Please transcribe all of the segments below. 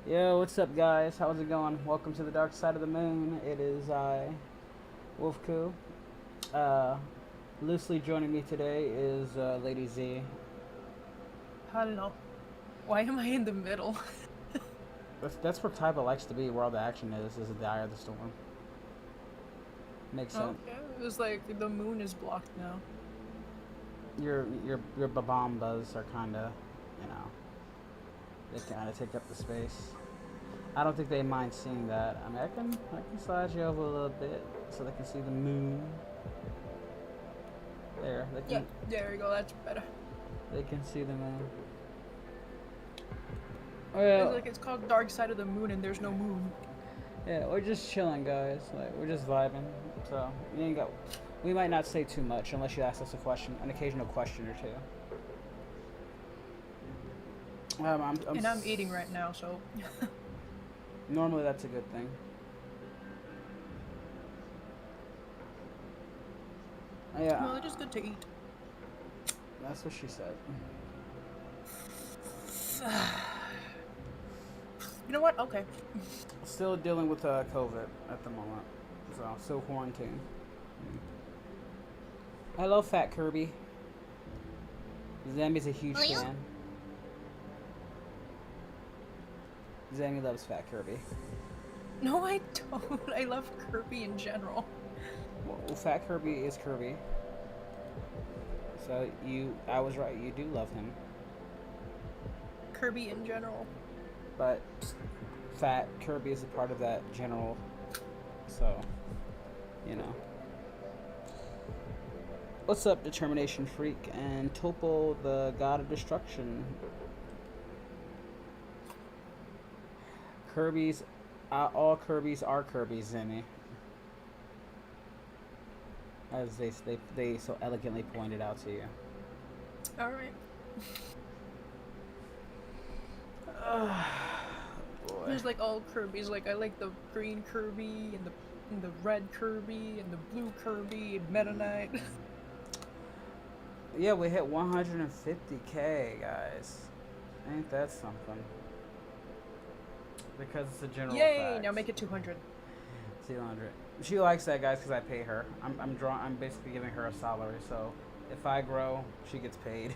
Yo, what's up, guys? How's it going? Welcome to the Dark Side of the Moon. It is I, Wolfku. Uh, Loosely joining me today is Lady Z. Hello. Why am I in the middle? That's where Taiba likes to be, where all the action is at the eye of the storm. Makes sense. Okay, it was like the moon is blocked now. Your babambas are kinda, you know, they kinda take up the space. I don't think they mind seeing that. I mean, I can slide you over a little bit so they can see the moon. There, they Yeah, can there you go, that's better. they can see the moon. It's Well, like it's called Dark Side of the Moon and there's no moon. yeah, we're just chilling, guys. Like, we're just vibing. So we might not say too much unless you ask us a question, an occasional question or two. I'm eating right now, so. Normally that's a good thing. Yeah, Well, it is good to eat. that's what she said. You know what? Okay. Still dealing with COVID at the moment, so still quarantined. Hello, Fat Kirby. Zami's a huge fan. Zami loves Fat Kirby. No, I don't. I love Kirby in general. Well, Fat Kirby is Kirby. So I was right. You do love him, Kirby in general. but Fat Kirby is a part of that general. So, you know. What's up, Determination Freak and Topo, the God of Destruction? Kirby's, all Kirby's are Kirby's, Zimmy. As they so elegantly pointed out to you. Alright. Boy. There's like all Kirby's. Like I like the green Kirby and the red Kirby and the blue Kirby and Meta Knight. Yeah, we hit 150K, guys. Ain't that something? Because it's a general Yay! fact. Now make it 200. 200. She likes that, guys, because I pay her. I'm basically giving her a salary, so if I grow, she gets paid.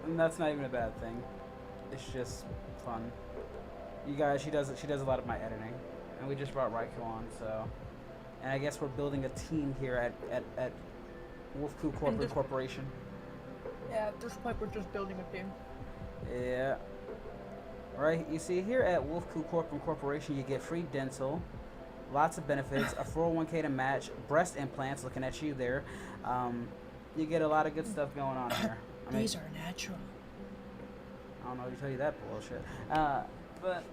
And that's not even a bad thing. It's just fun. You guys, she does a lot of my editing, and we just brought Raikou on, so. And I guess we're building a team here at Wolfku Corporation. Yeah, at this point we're just building a team. Yeah. Right, you see, here at Wolfku Corporation, you get free dental, lots of benefits, a 401k to match, breast implants, looking at you there. You get a lot of good stuff going on here. I mean, These are natural. I don't know if you tell you that bullshit. But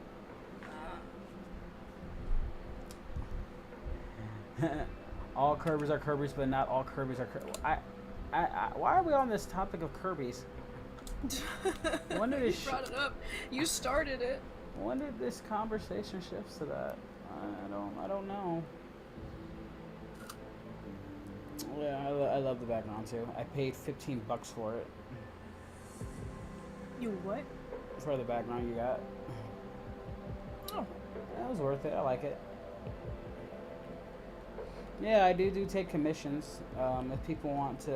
all Kirby's are Kirby's, but not all Kirby's are Kirby's. Why are we on this topic of Kirby's? When did You brought it up. You started it. When did this conversation shift to that? I don't know. Yeah, I love the background too. I paid $15 for it. You what? For the background you got. Oh. That was worth it. I like it. Yeah, I do take commissions. If people want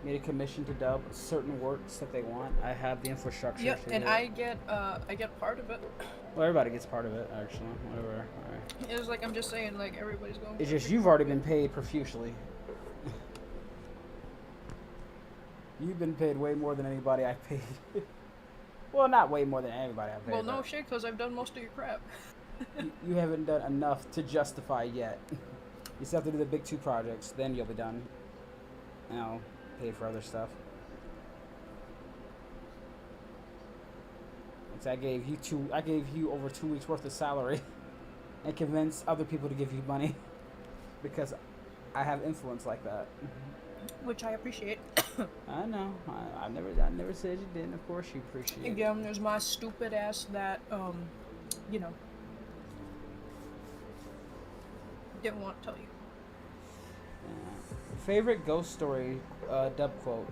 me to commission to dub certain works that they want, I have the infrastructure. Yep, and I get part of it. Well, everybody gets part of it, actually. Whatever. All right. It was like I'm just saying, like everybody's going. It's just you've already been paid profusely. You've been paid way more than anybody I've paid. Well, not way more than anybody I've paid. Well, no shit, because I've done most of your crap. You haven't done enough to justify yet. You still have to do the big 2 projects, then you'll be done. And I'll pay for other stuff. So I gave you over 2 weeks worth of salary and convinced other people to give you money because I have influence like that. Which I appreciate. I know. I never said you didn't. Of course you appreciate it. Again, there's my stupid ass that you know, didn't want to tell you. Favorite ghost story dub quote?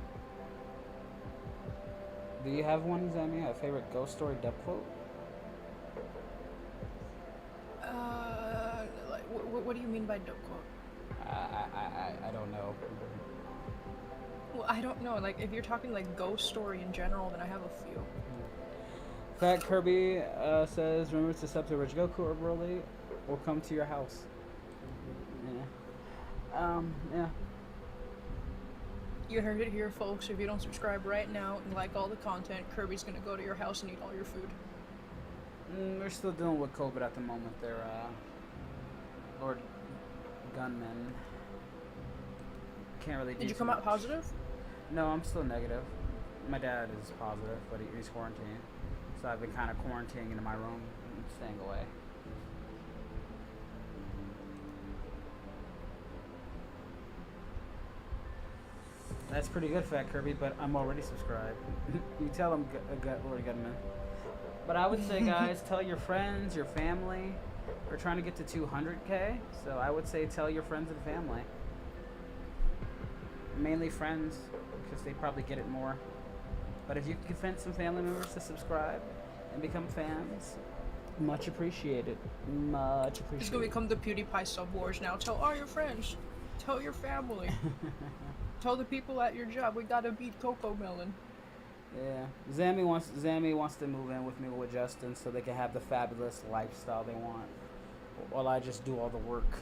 Do you have one, Zami? A favorite ghost story dub quote? Like, what do you mean by dope quote? I don't know. Well, I don't know. Like, if you're talking like ghost story in general, then I have a few. Fat Kirby says, remember to sub to Rich Goku or Broly, or come to your house. Yeah. Yeah. You heard it here, folks. If you don't subscribe right now and like all the content, Kirby's gonna go to your house and eat all your food. We're still dealing with COVID at the moment. They're, Lord Gunman. Can't really do Did you too come much. out positive? No, I'm still negative. My dad is positive, but he's quarantined. So I've been kind of quarantining into my room and staying away. That's pretty good, Fat Kirby, but I'm already subscribed. You tell him, Lord Gunman. But I would say, guys, tell your friends, your family. We're trying to get to 200K, so I would say tell your friends and family. Mainly friends, because they probably get it more. But if you can convince some family members to subscribe and become fans, much appreciated. Much appreciated. It's gonna become the PewDiePie Sub Wars now. Tell all your friends. Tell your family. Tell the people at your job we gotta beat Coco Melon. Yeah, Zammy wants to move in with me with Justin so they can have the fabulous lifestyle they want, while I just do all the work.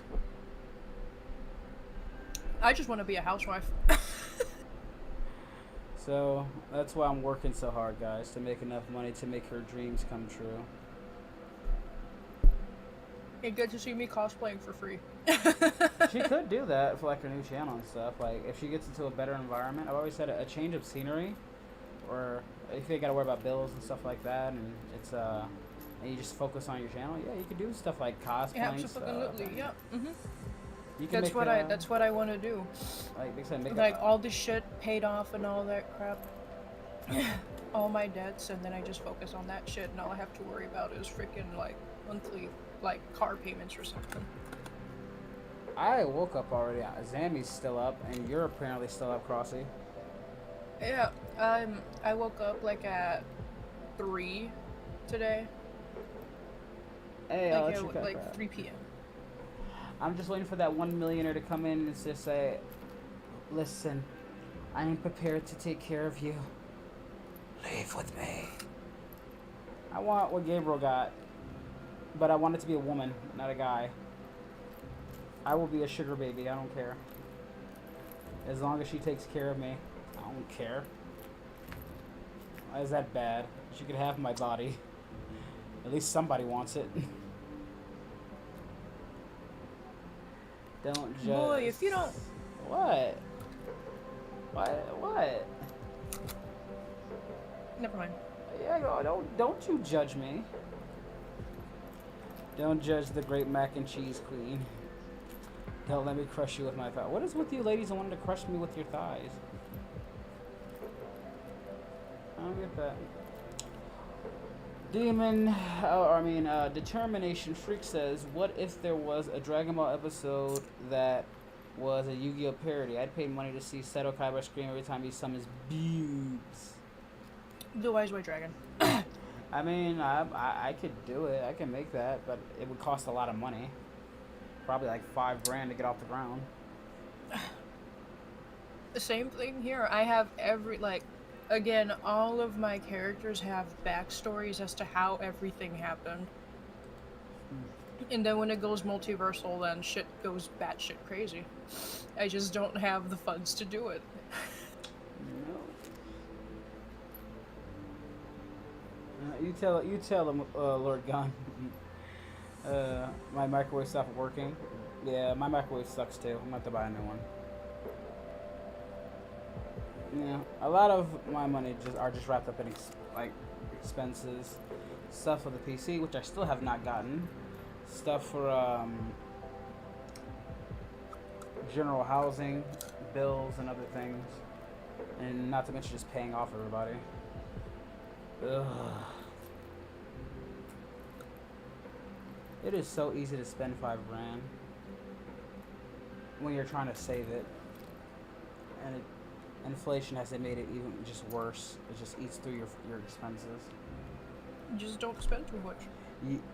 I just want to be a housewife. So that's why I'm working so hard, guys, to make enough money to make her dreams come true. You get to see me cosplaying for free. She could do that for like her new channel and stuff. Like if she gets into a better environment, I've always said a change of scenery, or if you gotta worry about bills and stuff like that, and it's and you just focus on your channel. Yeah, you could do stuff like cosplaying stuff. Absolutely, yeah. You can That's what I want to do. Like they said, make Like all the shit paid off and all that crap. All my debts, and then I just focus on that shit, and all I have to worry about is freaking like monthly like car payments or something. I woke up already. Zammy's still up, and you're apparently still up, Crossy. Yeah, I woke up like at 3 today. Hey, like 3 p.m. I'm just waiting for that 1 millionaire to come in and just say, listen, I am prepared to take care of you. Leave with me. I want what Gabriel got, but I want it to be a woman, not a guy. I will be a sugar baby, I don't care. As long as she takes care of me, I don't care. Why is that bad? She could have my body. At least somebody wants it. Don't just... Boy, if you don't... What? What? Never mind. Yeah, don't you judge me. Don't judge the great mac and cheese queen. Don't let me crush you with my thighs. What is with you ladies wanting to crush me with your thighs? I don't get that. Determination Freak says, what if there was a Dragon Ball episode that was a Yu-Gi-Oh parody? I'd pay money to see Seto Kaiba scream every time he summons boobs. The Wise White Dragon. I mean, I could do it. I can make that, but it would cost a lot of money. Probably like $5 grand to get off the ground. The same thing here. I have again, all of my characters have backstories as to how everything happened. And then when it goes multiversal, then shit goes batshit crazy. I just don't have the funds to do it. No. You tell him, Lord Gun. My microwave stopped working. Yeah, my microwave sucks too. I'm gonna have to buy a new one. Yeah, a lot of my money are just wrapped up in expenses, stuff for the PC, which I still have not gotten, stuff for general housing, bills, and other things, and not to mention just paying off everybody. Ugh. It is so easy to spend $5 grand when you're trying to save it, inflation has made it even just worse. It just eats through your expenses. Just don't spend too much.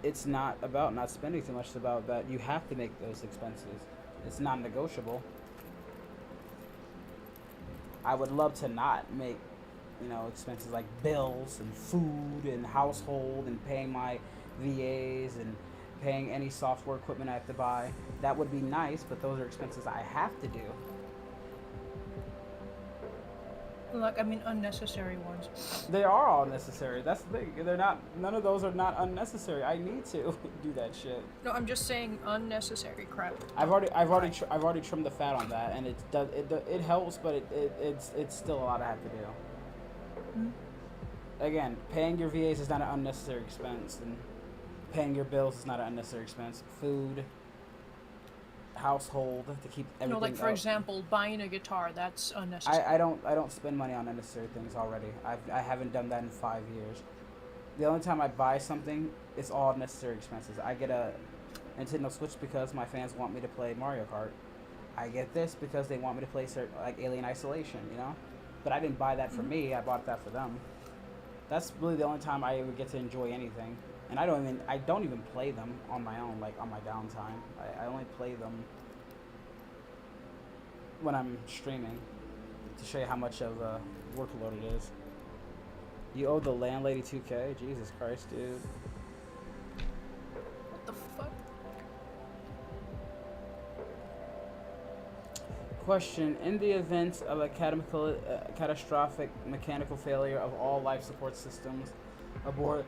It's not about not spending too much. It's about that you have to make those expenses. It's non-negotiable. I would love to not make, expenses like bills and food and household and paying my VAs and paying any software equipment I have to buy. That would be nice, but those are expenses I have to do. Like, I mean, unnecessary ones. They are all necessary. That's the thing. They're not. None of those are not unnecessary. I need to do that shit. No, I'm just saying unnecessary crap. I've already trimmed the fat on that, and it helps, but it's still a lot I have to do. Mm-hmm. Again, paying your VAs is not an unnecessary expense, and paying your bills is not an unnecessary expense. Food, household, to keep everything Like for up. example, buying a guitar, that's unnecessary. I don't spend money on unnecessary things already. I haven't done that in 5 years. The only time I buy something, it's all necessary expenses. I get a Nintendo Switch because my fans want me to play Mario Kart. I get this because they want me to play like Alien Isolation, But I didn't buy that for me. I bought that for them. That's really the only time I ever get to enjoy anything. And I don't even play them on my own, like on my downtime. I only play them when I'm streaming to show you how much of a workload it is. You owe the landlady 2K? Jesus Christ, dude. What the fuck? Question: in the event of a catastrophic mechanical failure of all life support systems aboard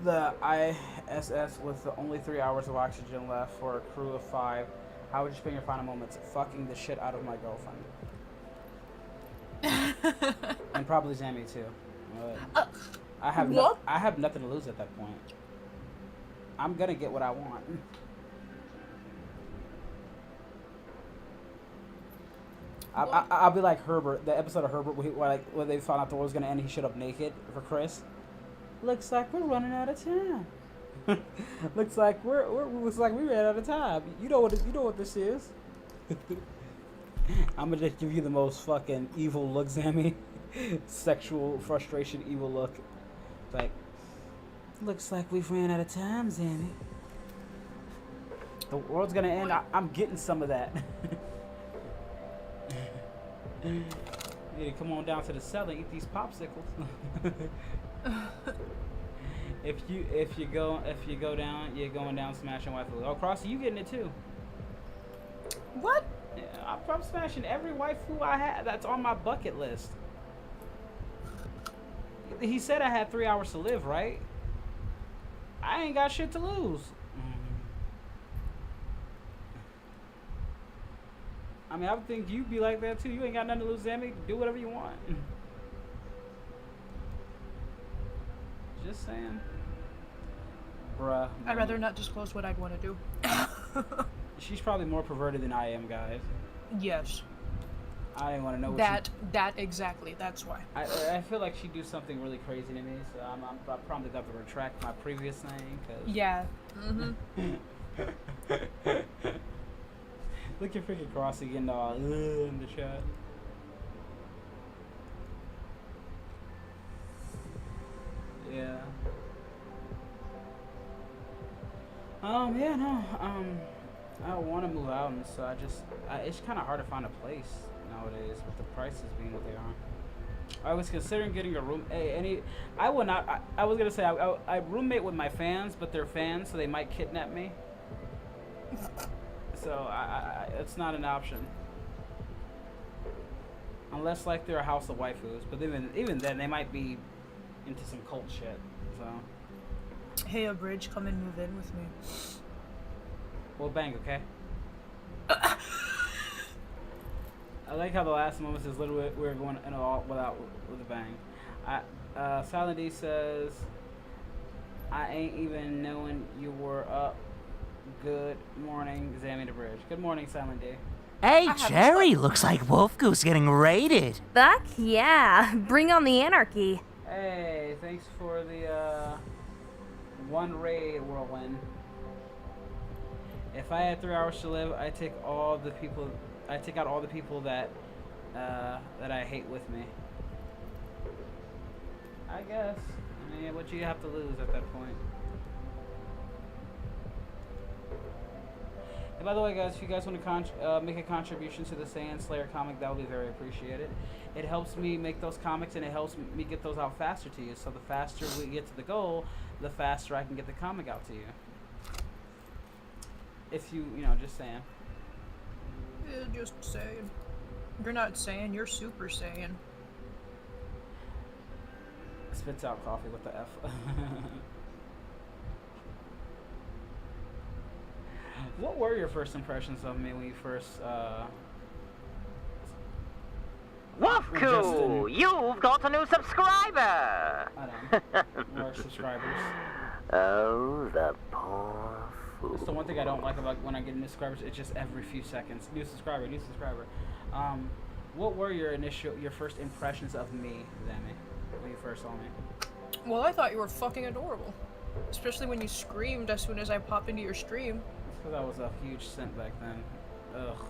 the ISS with only 3 hours of oxygen left for a crew of 5, how would you spend your final moments? Fucking the shit out of my girlfriend. And probably Zammy too. I have nothing to lose at that point. I'm gonna get what I want. I'll be like Herbert, the episode of Herbert where they found out the world was gonna end. He showed up naked for Chris. Looks like we're running out of time. looks like we ran out of time. You know what this is. I'm gonna just give you the most fucking evil look, Zammy. Sexual frustration, evil look. Like, looks like we've ran out of time, Zammy. The world's gonna end. I'm getting some of that. Yeah, come on down to the cellar, eat these popsicles. If you go down, you're going down smashing waifu. Oh, Crossy, you getting it too? What? Yeah, I'm smashing every waifu I had. That's on my bucket list. He said I had 3 hours to live, right? I ain't got shit to lose. I mean, I would think you'd be like that too. You ain't got nothing to lose, Zammy. Do whatever you want. Just saying. Bruh. I'd rather not disclose what I'd want to do. She's probably more perverted than I am, guys. Yes. I didn't want to know what that exactly. That's why. I feel like she'd do something really crazy to me, so I'm probably got to retract my previous thing. Cause yeah. Mm-hmm. Look at freaking Crossy getting all in the chat. Yeah. Yeah, no. I don't want to move out, and so it's kind of hard to find a place nowadays with the prices being what they are. I was considering getting a room. I will not. I was gonna say I roommate with my fans, but they're fans, so they might kidnap me. So it's not an option. Unless like they're a house of waifus, but even then they might be into some cult shit. So. Hey, Abridged, come and move in with me. We'll bang, okay? I like how the last moments is literally we're going in all without with a bang. Silent D says, I ain't even knowing you were up. Good morning, Zammy the Bridge. Good morning, Silent D. Hey, Jerry, looks like Wolf Goose getting raided. Fuck yeah. Bring on the anarchy. Hey, thanks for the one raid, Whirlwind. If I had 3 hours to live, I take out all the people that that I hate with me. I guess. I mean, what you have to lose at that point. And by the way, guys, if you guys want to make a contribution to the Saiyan Slayer comic, that would be very appreciated. It helps me make those comics, and it helps me get those out faster to you. So the faster we get to the goal, the faster I can get the comic out to you. If you know, just saying. Yeah, just saying. You're not saying, you're super saying. Spits out coffee with the F. What were your first impressions of me when you first, Wolfku, you've got a new subscriber! I don't know, more subscribers. Oh, the poor fool. That's the one thing I don't like about when I get new subscribers. It's just every few seconds. New subscriber, new subscriber. What were your first impressions of me, Zami, when you first saw me? Well, I thought you were fucking adorable. Especially when you screamed as soon as I popped into your stream. It's because I was a huge simp back then. Ugh.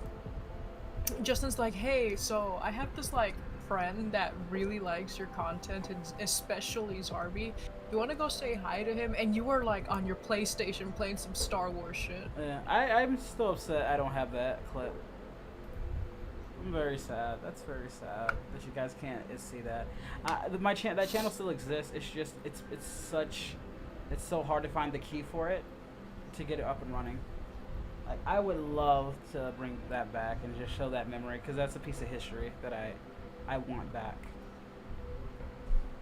Justin's like, hey, so I have this, like, friend that really likes your content, and especially Zarby. You want to go say hi to him? And you were, like, on your PlayStation playing some Star Wars shit. Yeah, I'm still upset I don't have that clip. I'm very sad. That's very sad that you guys can't see that. That channel still exists. It's just it's so hard to find the key for it to get it up and running. Like, I would love to bring that back and just show that memory, because that's a piece of history that I want back.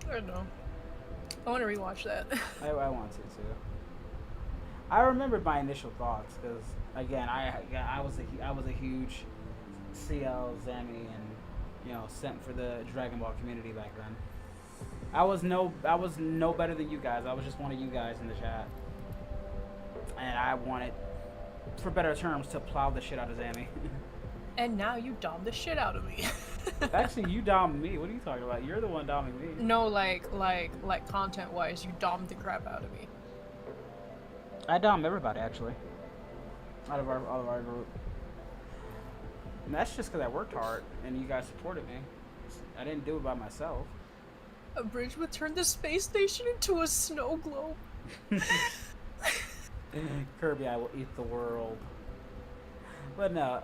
I don't know. I want to rewatch that. I want to too. I remembered my initial thoughts because, again, I was a huge CL, Zami, and simp for the Dragon Ball community back then. I was no better than you guys. I was just one of you guys in the chat, and I wanted, for better terms, to plow the shit out of Zami. And now you dom the shit out of me. Actually, you dom me. What are you talking about? You're the one doming me. No, like content-wise, you dommed the crap out of me. I dom everybody, actually. Out of our group. And that's just because I worked hard and you guys supported me. I didn't do it by myself. Abridged would turn the space station into a snow globe. Kirby, I will eat the world. But no,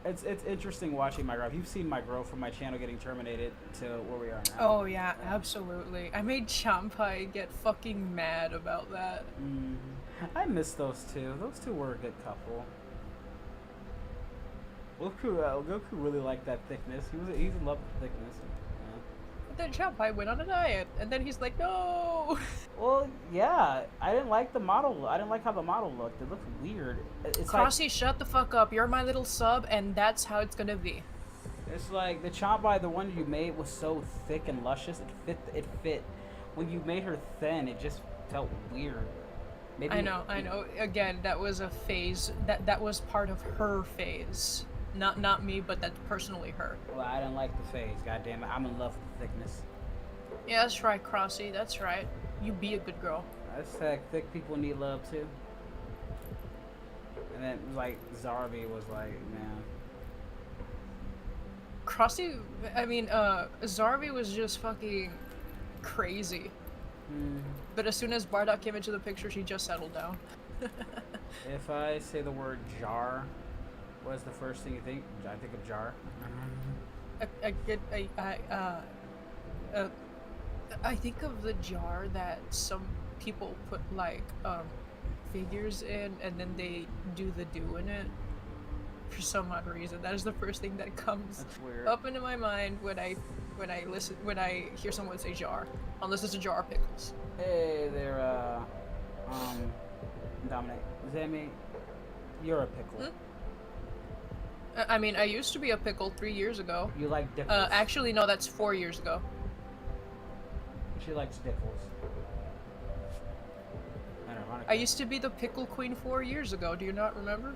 it's interesting watching my growth. You've seen my growth from my channel getting terminated to where we are now. Oh yeah, absolutely. I made Champai get fucking mad about that. I miss those two. Those two were a good couple. Goku really liked that thickness. He's in love with thickness. But then Champai went on a diet, and then he's like, no. Well, yeah, I didn't like the model. I didn't like how the model looked. It looked weird. It's Crossy, like, shut the fuck up. You're my little sub, and that's how it's gonna be. It's like the Champai, the one you made, was so thick and luscious. It fit. When you made her thin, it just felt weird. Maybe I know. Again, that was a phase. That was part of her phase. Not me, but that's personally her. Well, I didn't like the phase. God damn it, I'm in love with the thickness. Yeah, that's right, Crossy. That's right. You be a good girl. That's like thick people need love too. And then like Zarby was like, man. Crossy, Zarby was just fucking crazy. But as soon as Bardock came into the picture, she just settled down. If I say the word jar, what is the first thing you think? I think of jar. I think of the jar that some people put like figures in, and then they do the do in it for some odd reason. That is the first thing that comes up into my mind when I hear someone say jar, unless it's a jar of pickles. Hey there, Dominic, Zami, you're a pickle. I mean, I used to be a pickle 3 years ago. You like dickles. Actually, no, that's 4 years ago. She likes dickles. I used to be the pickle queen 4 years ago. Do you not remember?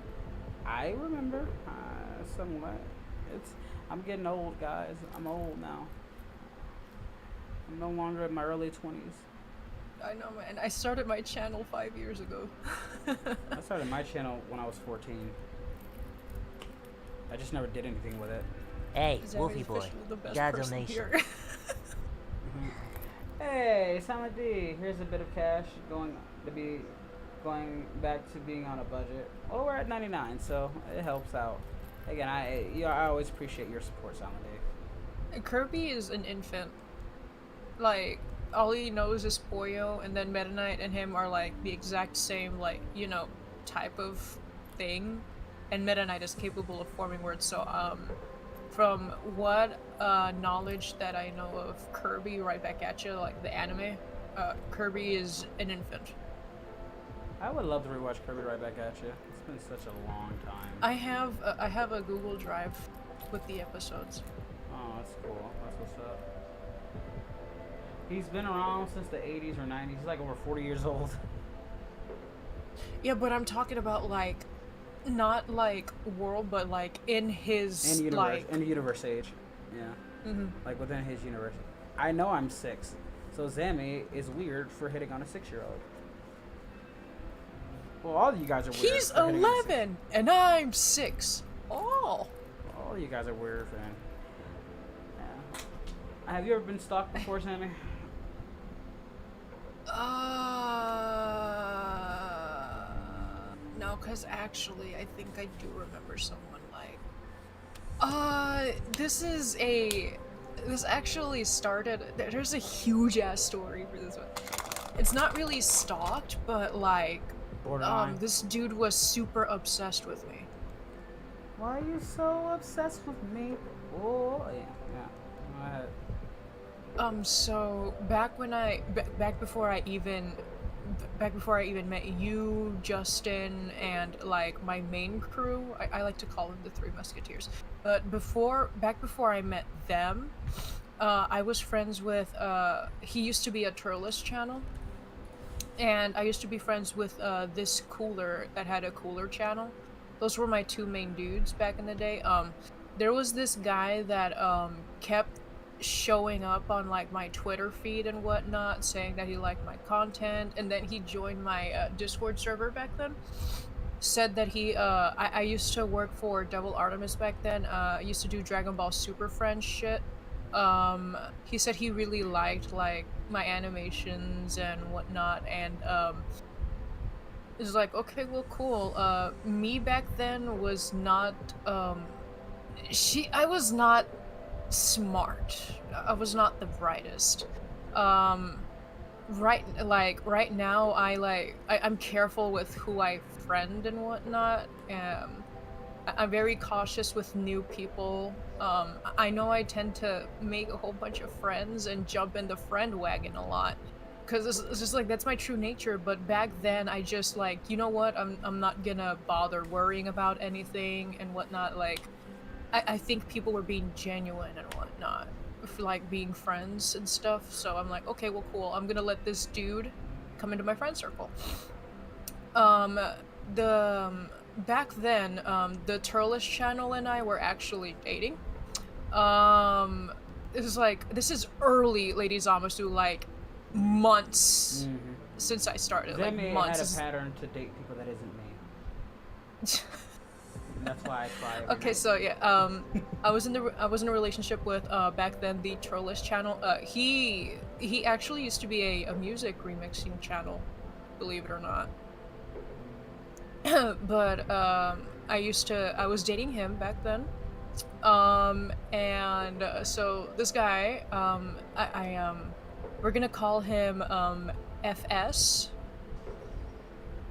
I remember, somewhat. I'm getting old, guys. I'm old now. I'm no longer in my early 20s. I know, man. I started my channel 5 years ago. I started my channel when I was 14. I just never did anything with it. Hey, Is Wolfie boy, officially the you best got a person donation. here. Hey, Sama D, here's a bit of cash going back to being on a budget. Well, we're at 99, so it helps out. Again, I always appreciate your support, Sama D. Kirby is an infant. Like, all he knows is Poyo, and then Meta Knight and him are like the exact same, like, you know, type of thing. And Meta Knight is capable of forming words, so, from what knowledge that I know of Kirby, right back at you, like the anime, Kirby is an infant. I would love to rewatch Kirby Right Back at You. It's been such a long time. I have a Google Drive with the episodes. Oh, that's cool. That's what's up. He's been around since the 80s or 90s. He's like over 40 years old. Yeah, but I'm talking about like, not like world, but like in his In universe, like in universe age. Yeah. Like within his universe. I know I'm 6. So Zammy is weird for hitting on a 6-year-old. Well, all of you guys are weird. He's for hitting on a 11 and I'm 6. Oh. All of you guys are weird, man. Yeah. Have you ever been stalked before, Sammy? No, cause actually, I think I do remember someone like. This actually started. There's a huge ass story for this one. It's not really stalked, but like, this dude was super obsessed with me. Why are you so obsessed with me? Oh, yeah. Go ahead. So back before I even met you, Justin, and like my main crew, I like to call them the Three Musketeers. But back before I met them, I was friends with, he used to be a Turles channel, and I used to be friends with this cooler that had a cooler channel. Those were my two main dudes back in the day. There was this guy that kept showing up on like my Twitter feed and whatnot, saying that he liked my content, and then he joined my Discord server back then. Said that I used to work for Double Artemis back then. I used to do Dragon Ball Super Friends shit. He said he really liked like my animations and whatnot, and it was like, okay, well, cool. Me back then was not I was not smart. I was not the brightest. Right now I'm careful with who I friend and whatnot. I'm very cautious with new people. I know I tend to make a whole bunch of friends and jump in the friend wagon a lot, because it's just like, that's my true nature. But back then I just like, you know what, I'm not gonna bother worrying about anything and whatnot. Like, I think people were being genuine and whatnot, for like being friends and stuff. So I'm like, okay, well, cool. I'm gonna let this dude come into my friend circle. Back then, the Turles channel and I were actually dating. This is early Lady Zamasu, like months since I started. Like months. Had a pattern to date people that isn't me. That's why I try. Okay, so yeah, I was in a relationship with back then the Turles channel. He actually used to be a music remixing channel, believe it or not. But I was dating him back then. So this guy, we're gonna call him FS.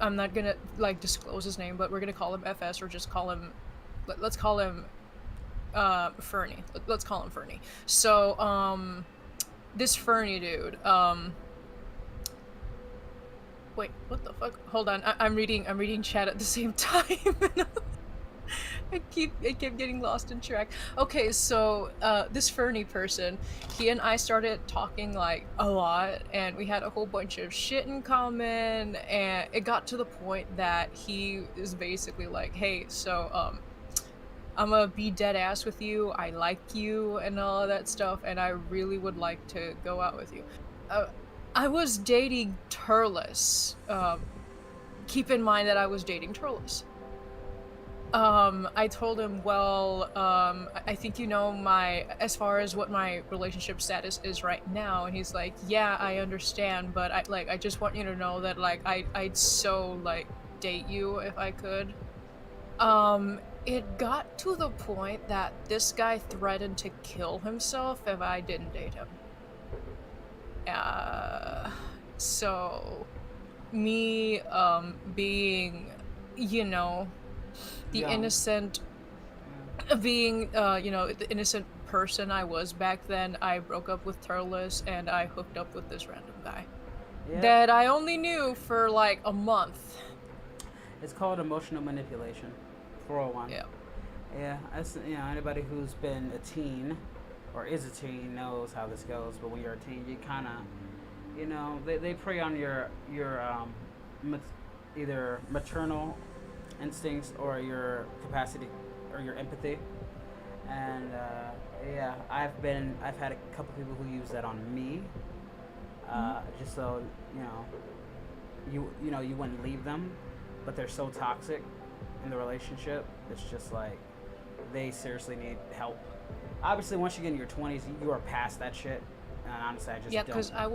I'm not gonna like disclose his name, but we're gonna call him FS, or just call him, let's call him Fernie. Let's call him Fernie. So this Fernie dude, wait, what the fuck? Hold on, I'm reading chat at the same time. I keep getting lost in track. Okay, so this Fernie person, he and I started talking like a lot, and we had a whole bunch of shit in common, and it got to the point that he is basically like, hey, so I'm gonna be dead ass with you, I like you and all of that stuff, and I really would like to go out with you. I was dating Turles. Keep in mind that I was dating Turles. I told him, well, I think you know as far as what my relationship status is right now, and he's like, yeah, I understand, but I just want you to know that, like, I'd so, like, date you if I could. It got to the point that this guy threatened to kill himself if I didn't date him. So, me, being, you know, the Young. innocent being the innocent person I was back then, I broke up with Turles and I hooked up with this random guy that I only knew for like a month. It's called emotional manipulation. 401. Yeah. Yeah, anybody who's been a teen or is a teen knows how this goes. But when you're a teen, you kind of, they prey on your either maternal instincts or your capacity or your empathy. And I've had a couple people who use that on me, just so you wouldn't leave them, but they're so toxic in the relationship. It's just like they seriously need help. Obviously, once you get in your 20s, you are past that shit. And honestly, I just don't. Because I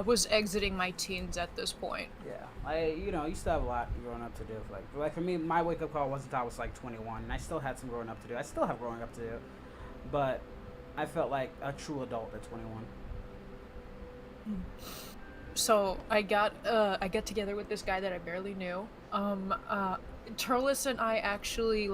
was exiting my teens at this point. Yeah, you still have a lot growing up to do. Like for me, my wake up call wasn't until I was like 21, and I still had some growing up to do. I still have growing up to do, but I felt like a true adult at 21. So I got together with this guy that I barely knew. Turles and I actually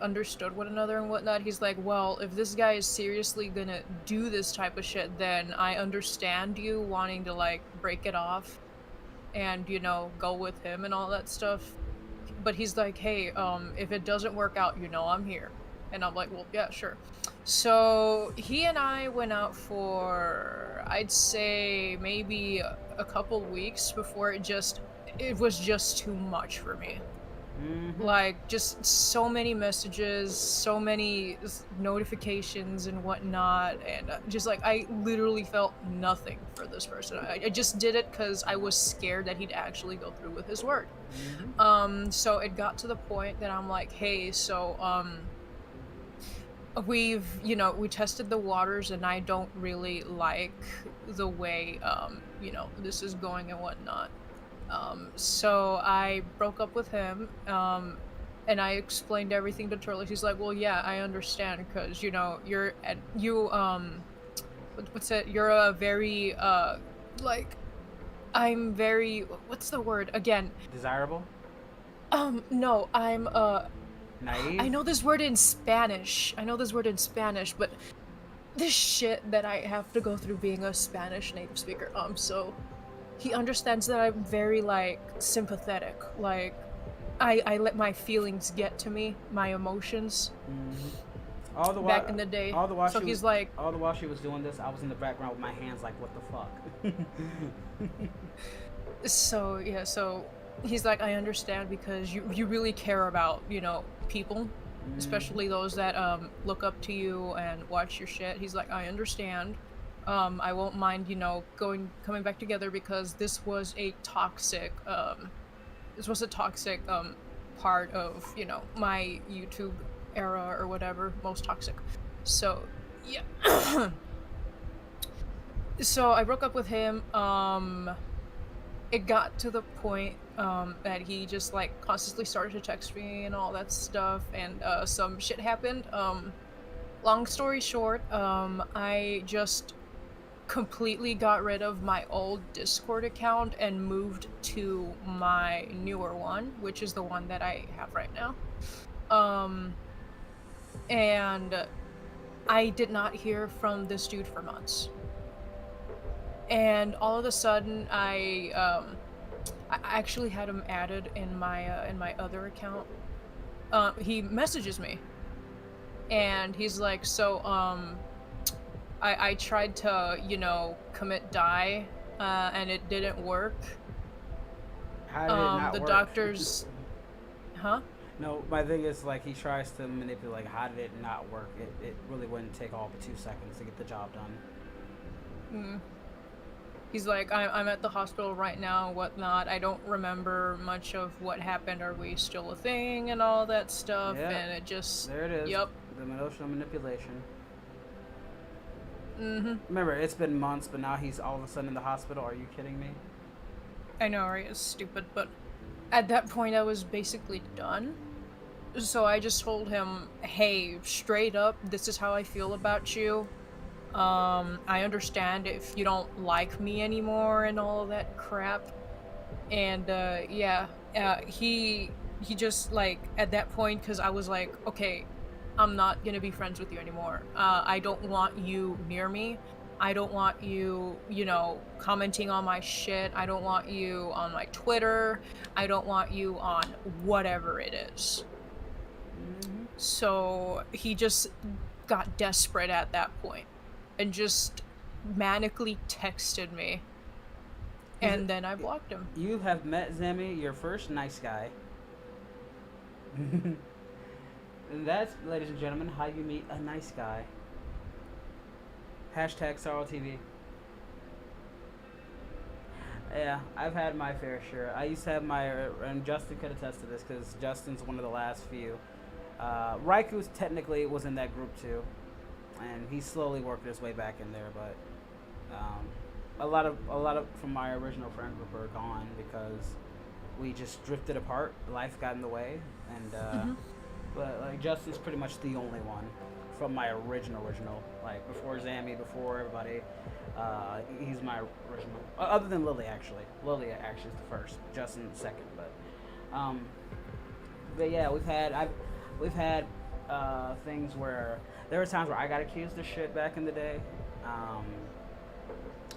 understood one another and whatnot. He's like, well, if this guy is seriously gonna do this type of shit, then I understand you wanting to like break it off and go with him and all that stuff. But he's like, hey, if it doesn't work out, I'm here. And I'm like, well, yeah, sure. So he and I went out for, I'd say, maybe a couple weeks before it was just too much for me. Mm-hmm. Like, just so many messages, so many notifications and whatnot, and just like, I literally felt nothing for this person. I just did it because I was scared that he'd actually go through with his word. Mm-hmm. So it got to the point that I'm like, hey, so, we tested the waters, and I don't really like the way, this is going and whatnot. So I broke up with him, and I explained everything to Turles. He's like, well, yeah, I understand, because, you're a very, I'm very, what's the word, again? Desirable? No, I'm, naive? I know this word in Spanish, but this shit that I have to go through being a Spanish native speaker, so he understands that I'm very, like, sympathetic. Like, I let my feelings get to me, my emotions. Mm-hmm. All the while, back in the day. All the while so she he's was, like, all the while she was doing this, I was in the background with my hands like, what the fuck? So yeah, so he's like, I understand, because you really care about, people, especially those that look up to you and watch your shit. He's like, I understand. I won't mind, coming back together, because this was a toxic part of, my YouTube era or whatever, most toxic. So yeah. So I broke up with him. It got to the point that he just like constantly started to text me and all that stuff, and some shit happened. Long story short, I just completely got rid of my old Discord account and moved to my newer one, which is the one that I have right now. And I did not hear from this dude for months. And all of a sudden, I actually had him added in my other account. He messages me, and he's like, so I tried to commit die, and it didn't work. How did it not the work? doctors, huh? No, my thing is, like, he tries to manipulate, like, how did it not work? It really wouldn't take all but 2 seconds to get the job done. He's like, I'm at the hospital right now, whatnot. I don't remember much of what happened. Are we still a thing and all that stuff? Yeah. And it just, There it is. Yep. The emotional manipulation. Mm-hmm. Remember, it's been months, but now he's all of a sudden in the hospital. Are you kidding me? I know, right? It's stupid, but at that point I was basically done. So I just told him, hey, straight up, this is how I feel about you. I understand if you don't like me anymore and all of that crap. And, he just, like, at that point, because I was like, okay, I'm not gonna be friends with you anymore. I don't want you near me. I don't want you, commenting on my shit. I don't want you on my Twitter. I don't want you on whatever it is. Mm-hmm. So he just got desperate at that point and just manically texted me. And then I blocked him. You have met Zemi, your first nice guy. And that's, ladies and gentlemen, how you meet a nice guy. Hashtag SorrowTV. Yeah, I've had my fair share. I used to have my, and Justin could attest to this because Justin's one of the last few. Raikou technically was in that group too, and he slowly worked his way back in there. But a lot of from my original friend group are gone because we just drifted apart. Life got in the way, and but like Justin's pretty much the only one from my original. Like before Zammy, before everybody, he's my original. Other than Lily, actually. Lily actually is the first. Justin second, but yeah, we've had things where there were times where I got accused of shit back in the day.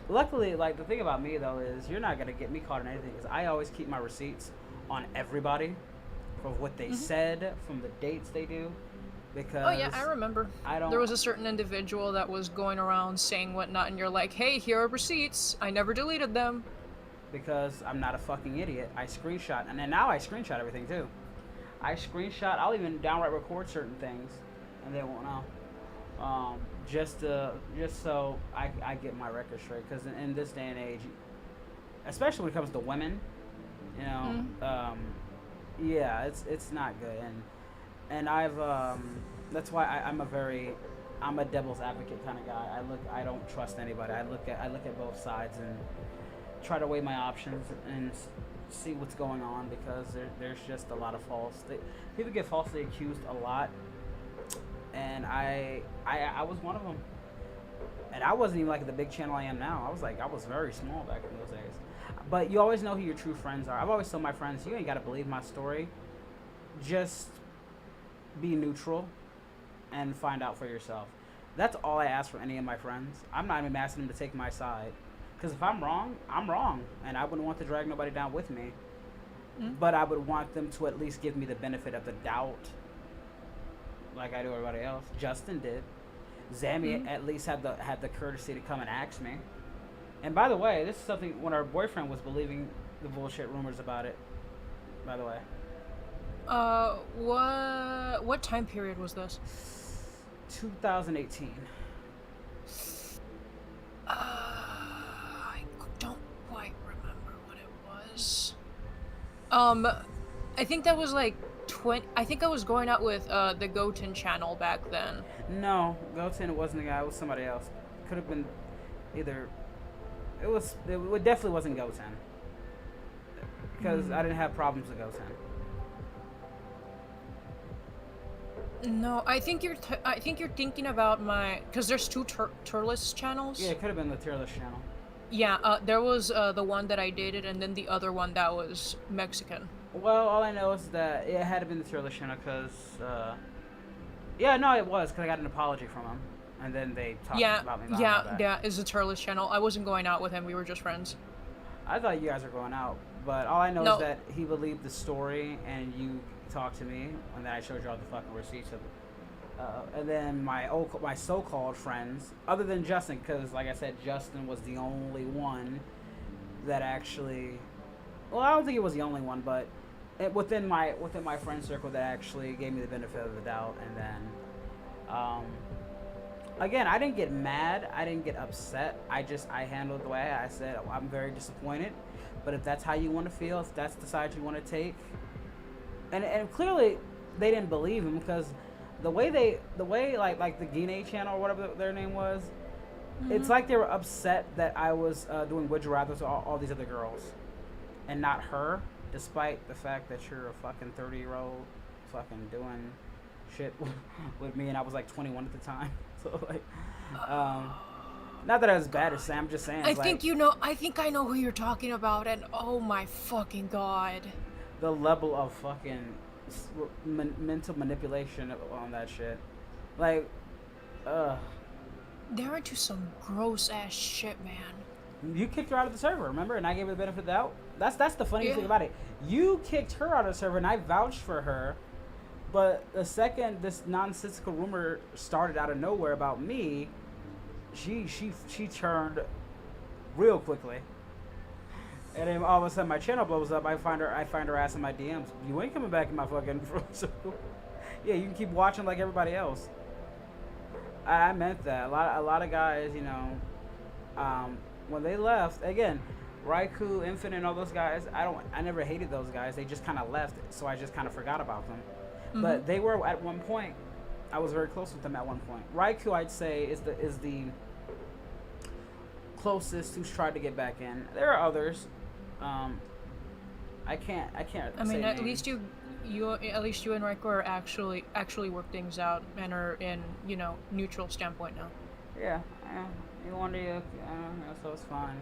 Luckily, like the thing about me though is you're not gonna get me caught in anything because I always keep my receipts on everybody for what they said, from the dates they do. Because oh yeah, I remember. There was a certain individual that was going around saying whatnot, and you're like, hey, here are receipts. I never deleted them. Because I'm not a fucking idiot. I screenshot, and then now I screenshot everything too. I'll even downright record certain things, and they won't know. Just so I get my record straight. Because in this day and age, especially when it comes to women, you know, yeah, it's not good. And I've that's why I'm a devil's advocate kind of guy. I don't trust anybody. I look at both sides and try to weigh my options and see what's going on, because there's just a lot of people get falsely accused a lot, and I was one of them. And I wasn't even like the big channel I am now. I was very small back in those days. But you always know who your true friends are. I've always told my friends, you ain't got to believe my story. Just be neutral and find out for yourself. That's all I ask from any of my friends. I'm not even asking them to take my side, because if I'm wrong, I'm wrong, and I wouldn't want to drag nobody down with me. But I would want them to at least give me the benefit of the doubt, like I do everybody else. Justin did. Zammy at least had the courtesy to come and ask me. And by the way, this is something when our boyfriend was believing the bullshit rumors about it. By the way. What time period was this? 2018. I don't quite remember what it was. I think that was like I think I was going out with the Goten channel back then. No, Goten wasn't the guy. It was somebody else. Could have been either. It definitely wasn't Goten, because I didn't have problems with Goten. No, I think you're thinking about because there's two Turles channels. Yeah, it could have been the Tearless channel. Yeah, there was the one that I dated, and then the other one that was Mexican. Well, all I know is that it had to be the Tearless channel, because yeah, no, it was, because I got an apology from him, and then they talked about me. Yeah, it's the Turles channel. I wasn't going out with him. We were just friends. I thought you guys were going out, but all I know is that he believed the story, and you talked to me, and then I showed you all the fucking receipts of it. And then my so-called friends, other than Justin, because like I said, Justin was the only one that actually, well, I don't think he was the only one, but within my friend circle that actually gave me the benefit of the doubt. And then again, I didn't get mad. I didn't get upset. I handled the way I said, I'm very disappointed. But if that's how you want to feel, if that's the side you want to take, and clearly they didn't believe him because the way like the Guinea channel or whatever their name was, it's like they were upset that I was doing Would You Rather to all these other girls and not her, despite the fact that you're a fucking 30-year-old fucking doing shit with me, and I was like 21 at the time. So like, not that I was bad as Sam, I'm just saying. I think I know who you're talking about, and oh my fucking god. The level of fucking mental manipulation on that shit. Like, They're into some gross ass shit, man. you kicked her out of the server, remember? And I gave her the benefit of the doubt. That's the funny thing about it. You kicked her out of the server, and I vouched for her. But the second this nonsensical rumor started out of nowhere about me, she turned real quickly. And then all of a sudden my channel blows up. I find her ass in my DMs. You ain't coming back in my fucking circle. Yeah, you can keep watching like everybody else. I meant that. A lot of guys, you know, when they left, again, Raikou, Infinite, and all those guys, I never hated those guys. They just kind of left, so I just kind of forgot about them. But they were at one point. I was very close with them at one point. Raikou, I'd say, is the closest who's tried to get back in. There are others. I can't. I mean, say at names. least you and Raikou are actually work things out and are in, you know, neutral standpoint now. Yeah. You wonder, so it's fine.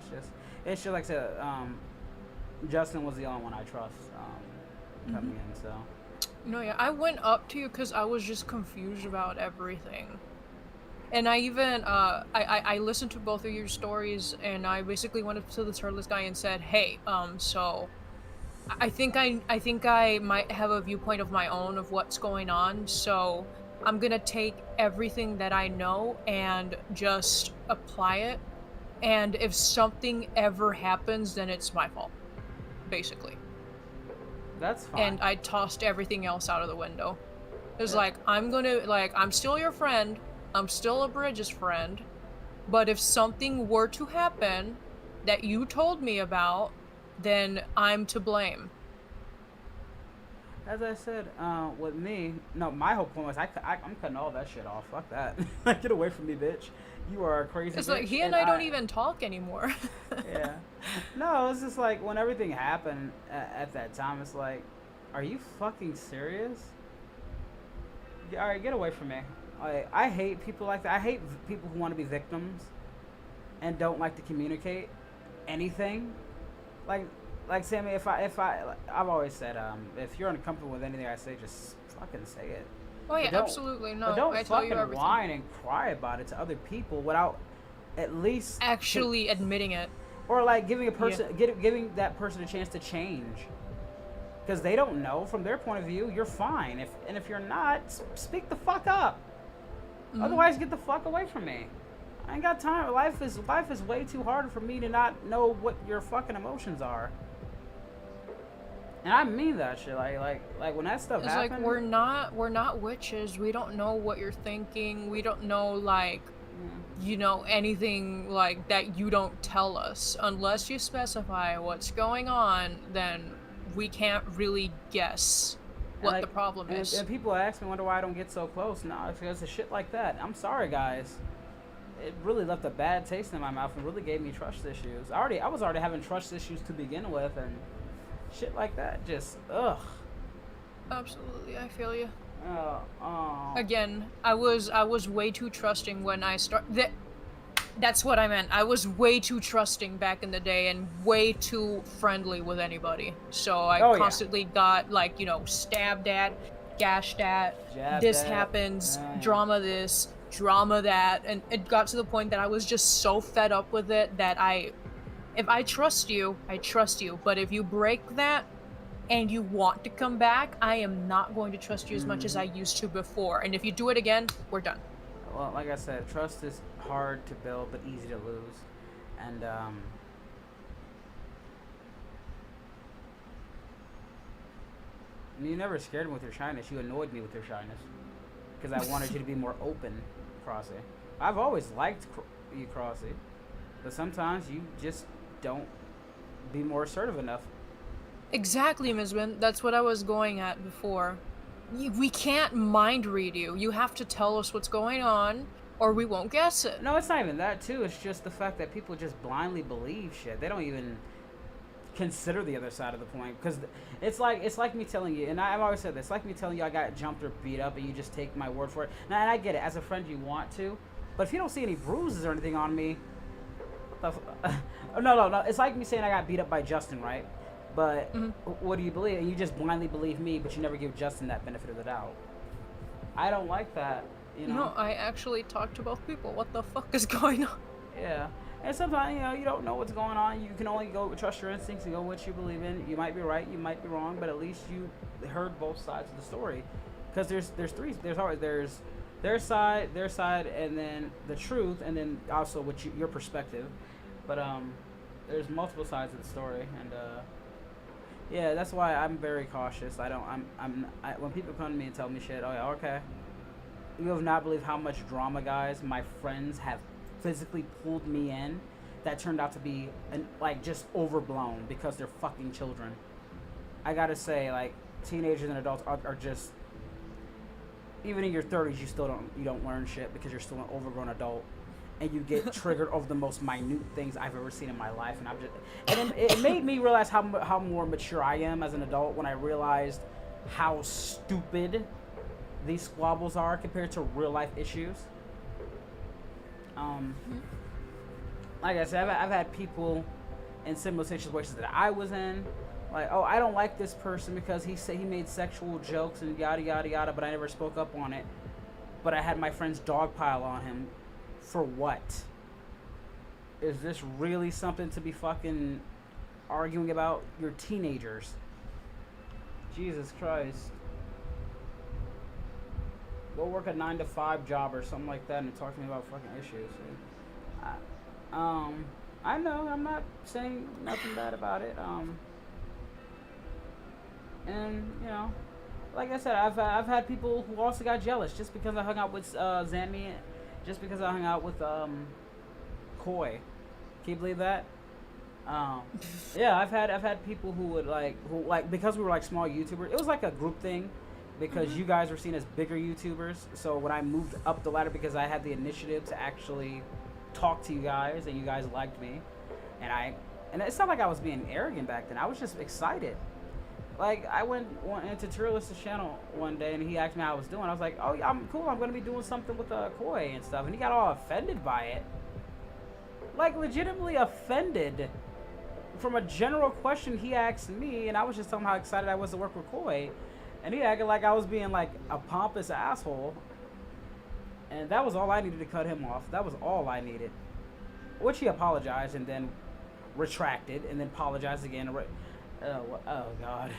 It's just like I said. Justin was the only one I trust coming in. So. No, yeah, I went up to you because I was just confused about everything. And I even, I listened to both of your stories, and I basically went up to this Turtless guy and said, hey, so, I think I might have a viewpoint of my own of what's going on, so I'm gonna take everything that I know and just apply it, and if something ever happens, then it's my fault, basically. That's fine. And I tossed everything else out of the window. It was like, I'm still your friend, I'm still Abridged's friend, but if something were to happen that you told me about, then I'm to blame. As I said, with me, no, my whole point was I'm cutting all that shit off. Fuck that. Get away from me, bitch. You are a crazy It's bitch. like, he and I don't even talk anymore. Yeah. No, it's just like, when everything happened at that time, it's like, are you fucking serious? Alright, get away from me. I hate people like that. I hate people who want to be victims and don't like to communicate anything. Like Sammy, if I've always said, if you're uncomfortable with anything I say, just fucking say it. Oh yeah, absolutely. No, but don't I tell fucking you everything. whine and cry about it to other people without at least Actually admitting it. or like giving a person giving that person a chance to change. Because they don't know from their point of view, you're fine. If you're not, speak the fuck up. Otherwise, get the fuck away from me. I ain't got time. Life is way too hard for me to not know what your fucking emotions are. And I mean that shit. Like when that stuff It's happened. like we're not witches. We don't know what you're thinking. We don't know like you know anything like that you don't tell us. Unless you specify what's going on, then we can't really guess what the problem is. And people ask me, wonder why I don't get so close. No, it's because of shit like that. I'm sorry, guys. It really left a bad taste in my mouth and really gave me trust issues. I was already having trust issues to begin with, and shit like that just ugh. Absolutely, I feel you. Oh. Again, I was way too trusting when I that's what I meant. I was way too trusting back in the day and way too friendly with anybody. So I constantly got like, you know, stabbed at, gashed at, Jabbed this at. happens, Yeah. drama this, drama that, and it got to the point that I was just so fed up with it that if I trust you, I trust you. But if you break that and you want to come back, I am not going to trust you as much as I used to before. And if you do it again, we're done. Well, like I said, trust is hard to build but easy to lose. And you never scared me with your shyness. You annoyed me with your shyness because I wanted you to be more open, Crossy. I've always liked you, Crossy, but sometimes you just don't be more assertive enough. Exactly, Ms. Wynn. That's what I was going at before. We can't mind read you. You have to tell us what's going on, or we won't guess it. No, it's not even that too. It's just the fact that people just blindly believe shit. They don't even consider the other side of the point, because it's like me telling you, and I've always said this, it's like me telling you I got jumped or beat up, and you just take my word for it. Now, and I get it, as a friend you want to, but if you don't see any bruises or anything on me, no, it's like me saying I got beat up by Justin, right? But what do you believe? And you just blindly believe me, but you never give Justin that benefit of the doubt. I don't like that, you know? No, I actually talked to both people. What the fuck is going on? Yeah. And sometimes, you know, you don't know what's going on. You can only trust your instincts and go what you believe in. You might be right, you might be wrong, but at least you heard both sides of the story. Because there's their side, and then the truth, and then also your perspective. But there's multiple sides of the story, and yeah, that's why I'm very cautious. When people come to me and tell me shit, oh yeah, okay. You have not believed how much drama, guys, my friends have physically pulled me in that turned out to be just overblown because they're fucking children. I gotta say, like, teenagers and adults are just, even in your 30s, you don't learn shit because you're still an overgrown adult, and you get triggered over the most minute things I've ever seen in my life, and it made me realize how more mature I am as an adult when I realized how stupid these squabbles are compared to real life issues. Like I said, I've had people in similar situations that I was in, like, oh, I don't like this person because he made sexual jokes and yada yada yada, but I never spoke up on it. But I had my friends dogpile on him. For what? Is this really something to be fucking arguing about? You're teenagers. Jesus Christ. Go work a 9-to-5 job or something like that and talk to me about fucking issues. I know, I'm not saying nothing bad about it. And you know, like I said, I've had people who also got jealous just because I hung out with Zanmi, just because I hung out with Koi. Can you believe that? Yeah, I've had people who because we were like small YouTubers. It was like a group thing. Because you guys were seen as bigger YouTubers, so when I moved up the ladder, because I had the initiative to actually talk to you guys, and you guys liked me, and it's not like I was being arrogant back then. I was just excited. Like, I went into Turlist's channel one day, and he asked me how I was doing. I was like, oh yeah, I'm cool. I'm gonna be doing something with Koi and stuff, and he got all offended by it, like legitimately offended from a general question he asked me, and I was just telling him how excited I was to work with Koi. And he acted like I was being like a pompous asshole. And that was all I needed to cut him off. That was all I needed. Which he apologized and then retracted and then apologized again. Oh God.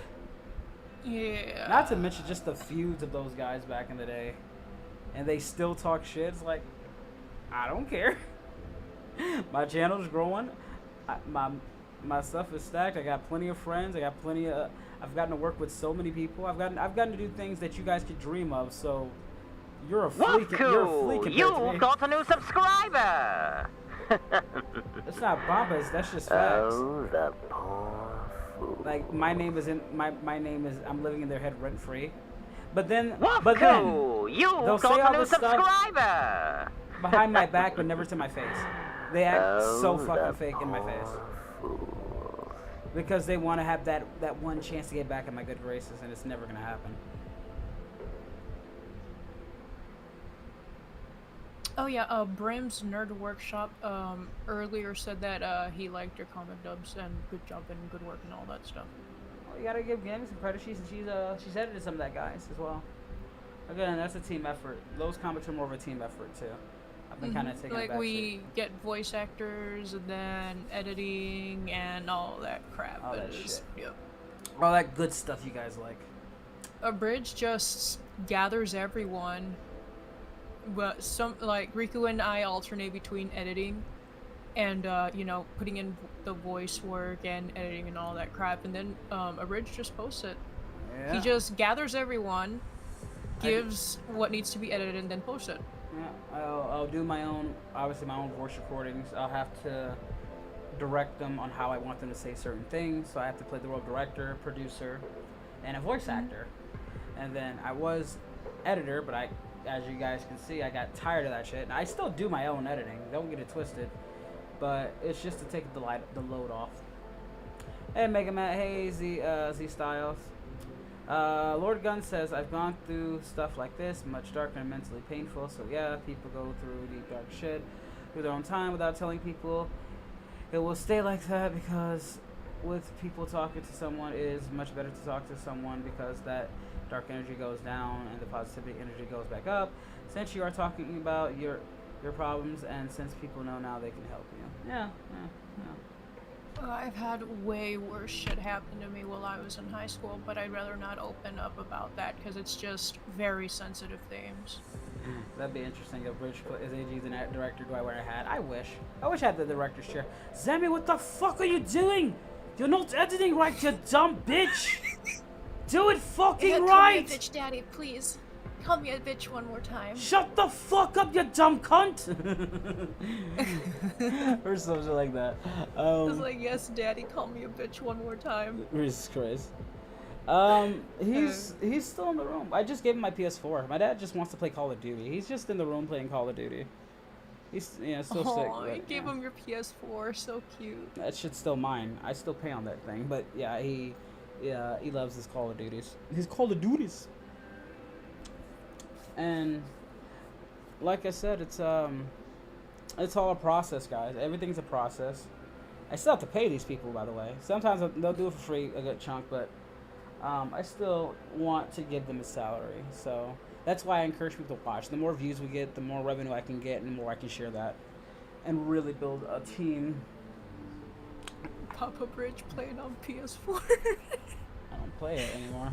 Yeah. Not to mention just the feuds of those guys back in the day. And they still talk shit. It's like, I don't care. My channel's growing. My stuff is stacked. I got plenty of friends. I got plenty of... I've gotten to work with so many people. I've gotten to do things that you guys could dream of. So you're a freak. You're a freak. You've got a new subscriber. That's not pompous. That's just facts. Oh, the poor fool. Like my name is I'm living in their head rent free. But then You've got a new subscriber. Behind my back, but never to my face. They act so fucking fake in my face. Because they want to have that one chance to get back in my good graces, and it's never going to happen. Oh yeah, Brim's Nerd Workshop earlier said that he liked your comment dubs and good job and good work and all that stuff. Well, you gotta give Gaming some credit. She's edited some of that, guys, as well. Again, that's a team effort. Those comics are more of a team effort too. I've been kind of taking like a back we seat. get voice actors and then editing and all that crap. All that shit. Yep. All that good stuff you guys like. Abridged just gathers everyone, but Riku and I alternate between editing and you know, putting in the voice work and editing and all that crap, and then Abridged just posts it. Yeah. He just gathers everyone, gives what needs to be edited and then post it. Yeah, I'll do my own, obviously my own voice recordings. I'll have to direct them on how I want them to say certain things. So I have to play the role of director, producer, and a voice actor. And then I was editor, but as you guys can see, I got tired of that shit. And I still do my own editing. Don't get it twisted. But it's just to take the load off. Hey, Mega Man. Hey, Z Styles. Lord Gunn says, I've gone through stuff like this, much darker and mentally painful. So yeah, people go through deep dark shit through their own time without telling people. It will stay like that because with people talking to someone, it is much better to talk to someone because that dark energy goes down and the positivity energy goes back up. Since you are talking about your problems, and since people know now, they can help you. Yeah. I've had way worse shit happen to me while I was in high school, but I'd rather not open up about that because it's just very sensitive themes. That'd be interesting. If Rich is AG the director, do I wear a hat? I wish I had the director's chair. Zambi, what the fuck are you doing? You're not editing right, you dumb bitch. Do it fucking right. Call me a bitch, Daddy, please. Call me a bitch one more time. Shut the fuck up, you dumb cunt. Or something like that. It's like, yes, Daddy, call me a bitch one more time. Jesus Christ. He's still in the room. I just gave him my PS4. My dad just wants to play Call of Duty. He's just in the room playing Call of Duty. He's still sick. Oh, But, you gave him your PS4. So cute. That shit's still mine. I still pay on that thing. But yeah, he loves his Call of Duties. His Call of Duties. And like I said, it's all a process, guys. Everything's a process. I still have to pay these people, by the way. Sometimes they'll do it for free, a good chunk, but I still want to give them a salary. So that's why I encourage people to watch. The more views we get, the more revenue I can get, and the more I can share that and really build a team. Papa Bridge playing on PS4. I don't play it anymore.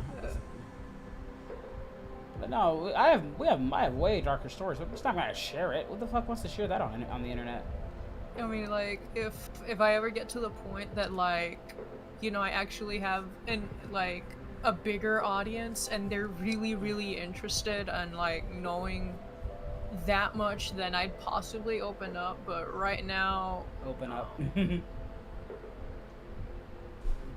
But no, I have way darker stories. We're just not gonna share it. What the fuck wants to share that on the internet? I mean, like, if I ever get to the point that, like, you know, I actually have a bigger audience and they're really, really interested in, like, knowing that much, then I'd possibly open up. But right now, open up.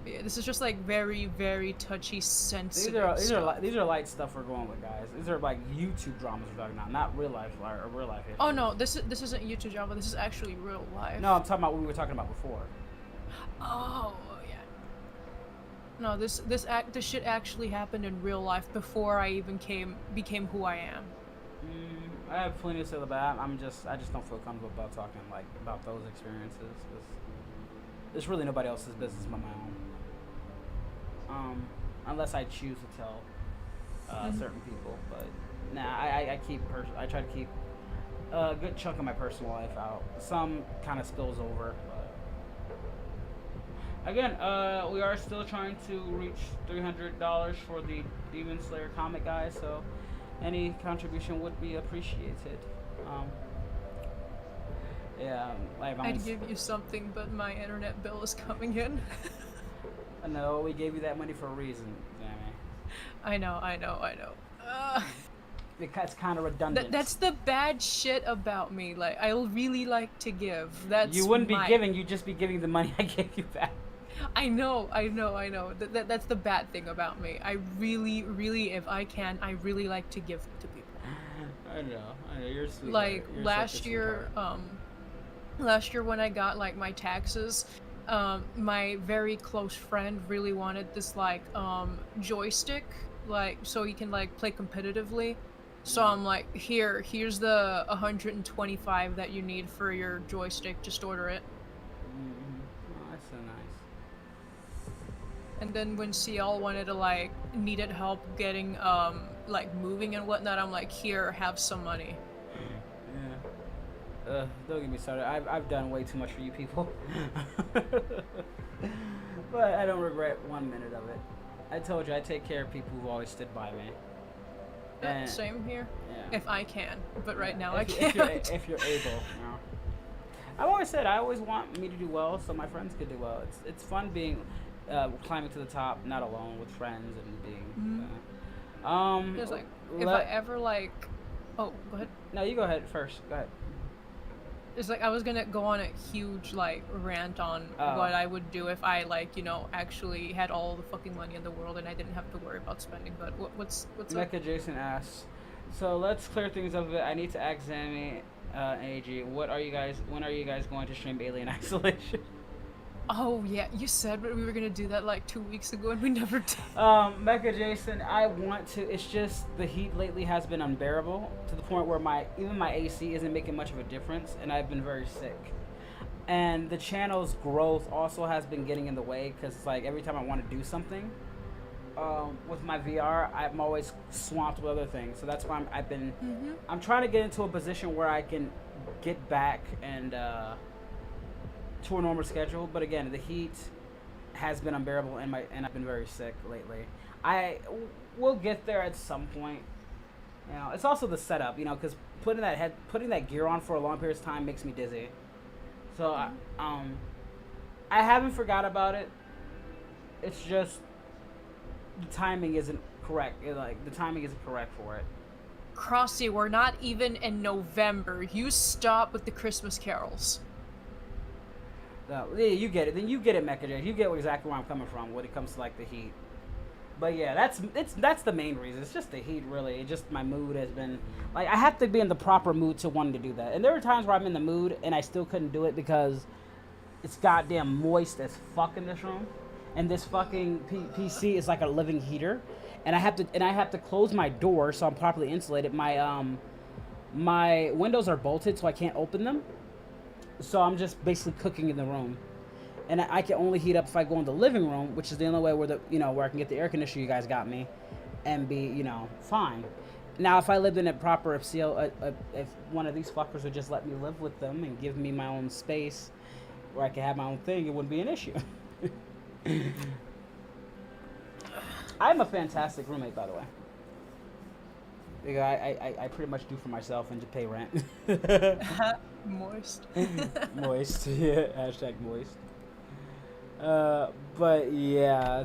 Yeah, this is just like very, very touchy, sensitive. These are light stuff we're going with, guys. These are like YouTube dramas we're talking about, not real life or real life issues. Oh no, this isn't YouTube drama. This is actually real life. No, I'm talking about what we were talking about before. Oh yeah. No, this shit actually happened in real life before I even became who I am. I have plenty to say about. I just don't feel comfortable about talking like about those experiences. There's really nobody else's business but my own. Unless I choose to tell certain people, but nah, I try to keep a good chunk of my personal life out. Some kind of spills over, but again, we are still trying to reach $300 for the Demon Slayer comic, guys. So any contribution would be appreciated. Yeah, I'd give you something, but my internet bill is coming in. No, we gave you that money for a reason, Jamie. I know. Because it's kind of redundant. That's the bad shit about me. Like, I really like to give. You wouldn't be giving. You'd just be giving the money I gave you back. I know. That's the bad thing about me. I really, if I can, I really like to give to people. I know. You're sweet. Like, last year when I got, like, my taxes, my very close friend really wanted this, like, joystick, like, so he can, like, play competitively. So I'm like, here's the 125 that you need for your joystick, just order it. Oh, that's so nice. And then when CL wanted to, like, needed help getting, like, moving and whatnot, I'm like, here, have some money. Don't get me started. I've done way too much for you people. But I don't regret 1 minute of it. I told you I take care of people who always stood by me. And same here. Yeah. If I can, but right now if, I can't. If you're able, you know. I've always said I always want me to do well, so my friends could do well. It's fun being climbing to the top, not alone, with friends and being. It's like, if I ever like, oh, go ahead. No, you go ahead first. Go ahead. It's like I was gonna go on a huge like rant on what I would do if I like, you know, actually had all the fucking money in the world and I didn't have to worry about spending. But what's up? Mecha Jason asks, so let's clear things up a bit. I need to ask Zammy and AG, when are you guys going to stream Alien Isolation? Oh yeah, you said we were gonna do that like 2 weeks ago and we never did. Mecha Jason, I want to. It's just the heat lately has been unbearable to the point where even my AC isn't making much of a difference, and I've been very sick. And the channel's growth also has been getting in the way because like every time I want to do something with my VR, I'm always swamped with other things. So that's why I'm trying to get into a position where I can get back and to a normal schedule. But again, the heat has been unbearable and I've been very sick lately. We'll get there at some point. You know, it's also the setup, you know, because putting that gear on for a long period of time makes me dizzy. So I haven't forgot about it. It's just the timing isn't correct. The timing isn't correct for it. Crossy, we're not even in November. You stop with the Christmas carols. No, yeah, you get it. Then you get it, Mecha J. You get exactly where I'm coming from when it comes to like the heat. But yeah, that's the main reason. It's just the heat, really. It's just my mood has been like I have to be in the proper mood to want to do that. And there are times where I'm in the mood and I still couldn't do it because it's goddamn moist as fuck in this room, and this fucking PC is like a living heater, and I have to close my door so I'm properly insulated. My windows are bolted so I can't open them. So I'm just basically cooking in the room, and I can only heat up if I go in the living room, which is the only way where I can get the air conditioner you guys got me, and be fine. Now if I lived in a proper if one of these fuckers would just let me live with them and give me my own space where I could have my own thing, it wouldn't be an issue. I'm a fantastic roommate, by the way. I pretty much do for myself and to pay rent. Moist. Moist, yeah. Hashtag moist. But yeah,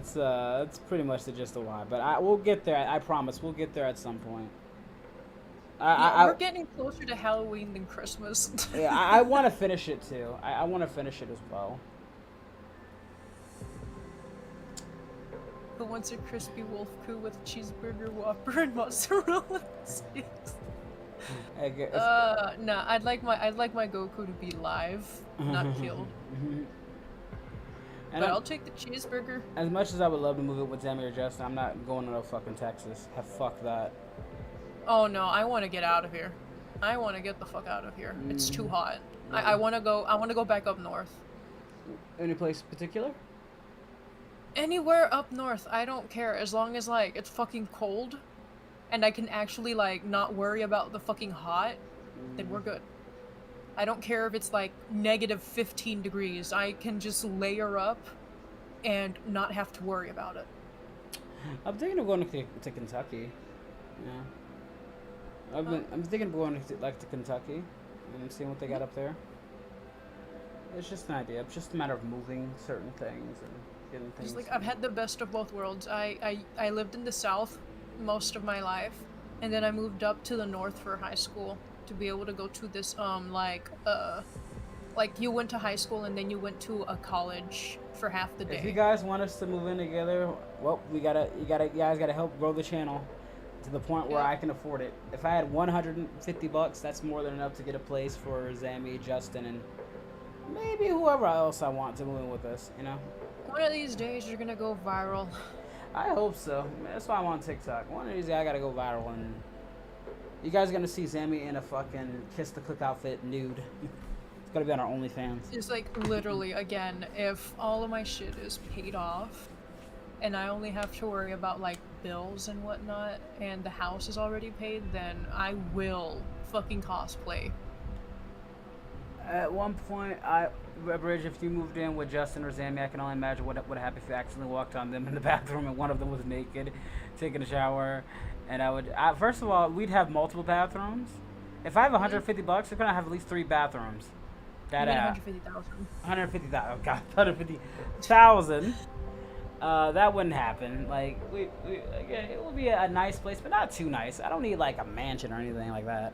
it's pretty much the gist of why. But we'll get there. I promise, we'll get there at some point. We're getting closer to Halloween than Christmas. Yeah, I want to finish it too. I want to finish it as well. Who wants a crispy wolf coup with cheeseburger, whopper, and mozzarella sticks? No, I'd like my Goku to be live, not killed. But I'll take the cheeseburger. As much as I would love to move it with Zammy or Justin, I'm not going to no fucking Texas. Fuck that. Oh no, I want to get out of here. I want to get the fuck out of here. It's too hot. I want to go back up north. Any place in particular? Anywhere up north, I don't care, as long as like it's fucking cold and I can actually like not worry about the fucking hot, then we're good. I don't care if it's like negative 15 degrees. I can just layer up and not have to worry about it. I'm thinking of going to Kentucky. Yeah. I'm thinking of going to Kentucky and seeing what they got up there. It's just an idea. It's just a matter of moving certain things and getting things. It's like I've had the best of both worlds. I lived in the South most of my life, and then I moved up to the North for high school to be able to go to this like you went to high school and then you went to a college for half the day. If you guys want us to move in together, well, you guys gotta help grow the channel to the point where I can afford it. If I had $150, that's more than enough to get a place for Zammy, Justin, and maybe whoever else I want to move in with us, One of these days you're gonna go viral. I hope so. That's why I'm on TikTok. One of these days I gotta go viral, and you guys are gonna see Zammy in a fucking Kiss the Cook outfit nude. It's gonna be on our OnlyFans. It's like literally, again, if all of my shit is paid off and I only have to worry about like bills and whatnot and the house is already paid, then I will fucking cosplay. At one point, Abridged, if you moved in with Justin or Zammy, I can only imagine what would happen if you accidentally walked on them in the bathroom and one of them was naked, taking a shower. And first of all, we'd have multiple bathrooms. If I have $150, we're gonna have at least 3 bathrooms. That 150,000. 150,000. Oh god, 150,000. That wouldn't happen. Like, again, it will be a nice place, but not too nice. I don't need like a mansion or anything like that.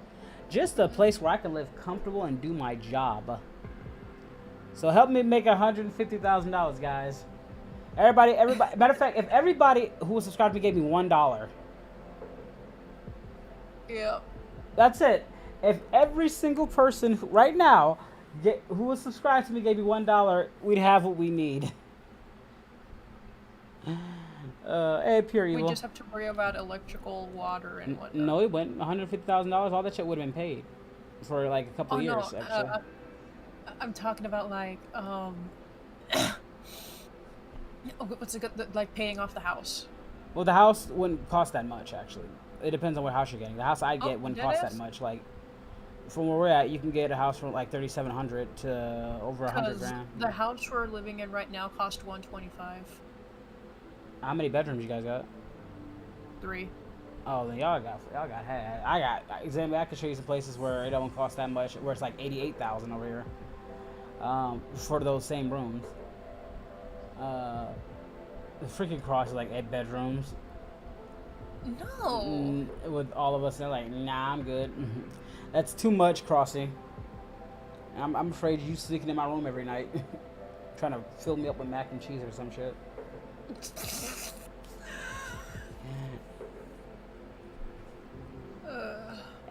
Just a place where I can live comfortable and do my job. So help me make $150,000, guys. Everybody. Matter of fact, if everybody who was subscribed to me gave me $1, Yeah. that's it. If every single person right now who was subscribed to me gave me $1, we'd have what we need. Hey, pure evil. We just have to worry about electrical, water, and whatnot. No, it went $150,000. All that shit would have been paid for like a couple of years. No, Actually, I'm talking about like what's it good, like paying off the house. well, the house wouldn't cost that much. Actually, it depends on what house you're getting. The house I get wouldn't cost that much. Like from where we're at, you can get a house from like $3,700 to over $100,000. The house we're living in right now cost $125. How many bedrooms you guys got? 3. Oh, then y'all got I can show you some places where it don't cost that much, where it's like $88,000 over here, for those same rooms. The freaking cross is like 8 bedrooms. No. With all of us, they're like, nah, I'm good. That's too much, Crossy. I'm afraid you sneaking in my room every night, trying to fill me up with mac and cheese or some shit.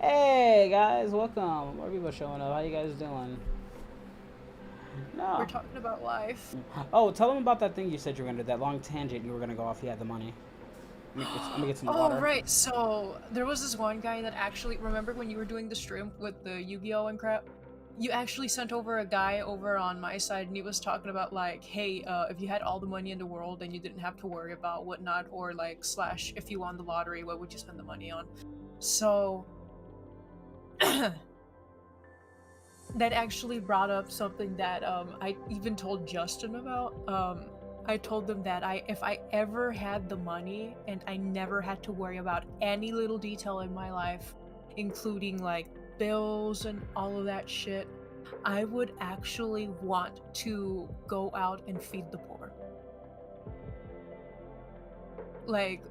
Hey guys, welcome. More people showing up. How you guys doing? No. We're talking about life. Oh, tell them about that thing you said you were gonna do. That long tangent you were gonna go off. You had the money. Let me get some water. Oh right. So there was this one guy that actually remember when you were doing the stream with the Yu-Gi-Oh and crap. You actually sent over a guy over on my side, and he was talking about like, hey, if you had all the money in the world and you didn't have to worry about whatnot, or like / if you won the lottery, what would you spend the money on? So that actually brought up something that I even told Justin about. I told them that if I ever had the money and I never had to worry about any little detail in my life, including like bills and all of that shit, I would actually want to go out and feed the poor. Like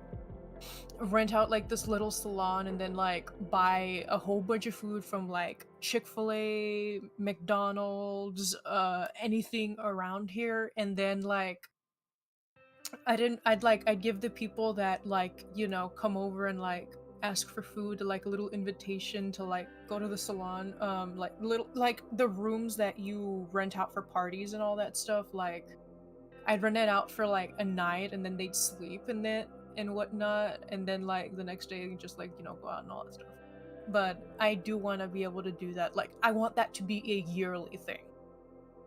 rent out like this little salon and then like buy a whole bunch of food from like Chick-fil-A, McDonald's, anything around here, and then like I'd give the people that like, you know, come over and like ask for food like a little invitation to like go to the salon, like little like the rooms that you rent out for parties and all that stuff. Like I'd rent it out for like a night and then they'd sleep in it and whatnot, and then like the next day just like, you know, go out and all that stuff. But I do want to be able to do that. Like I want that to be a yearly thing.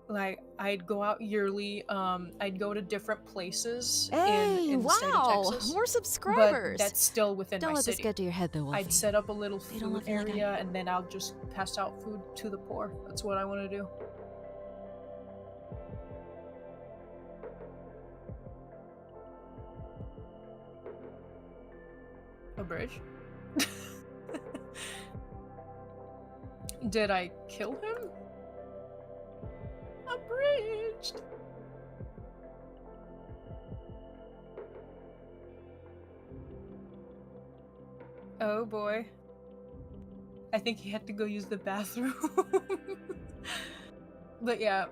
Like I'd go out yearly. I'd go to different places in the state of Texas. More subscribers. But that's still within Don't my let city. this get to your head, though, Wolfie. I'd set up a little They don't food love you like I area, and then I'll just pass out food to the poor. That's what I want to do. Abridged? Did I kill him? Abridged! Oh boy. I think he had to go use the bathroom. But yeah.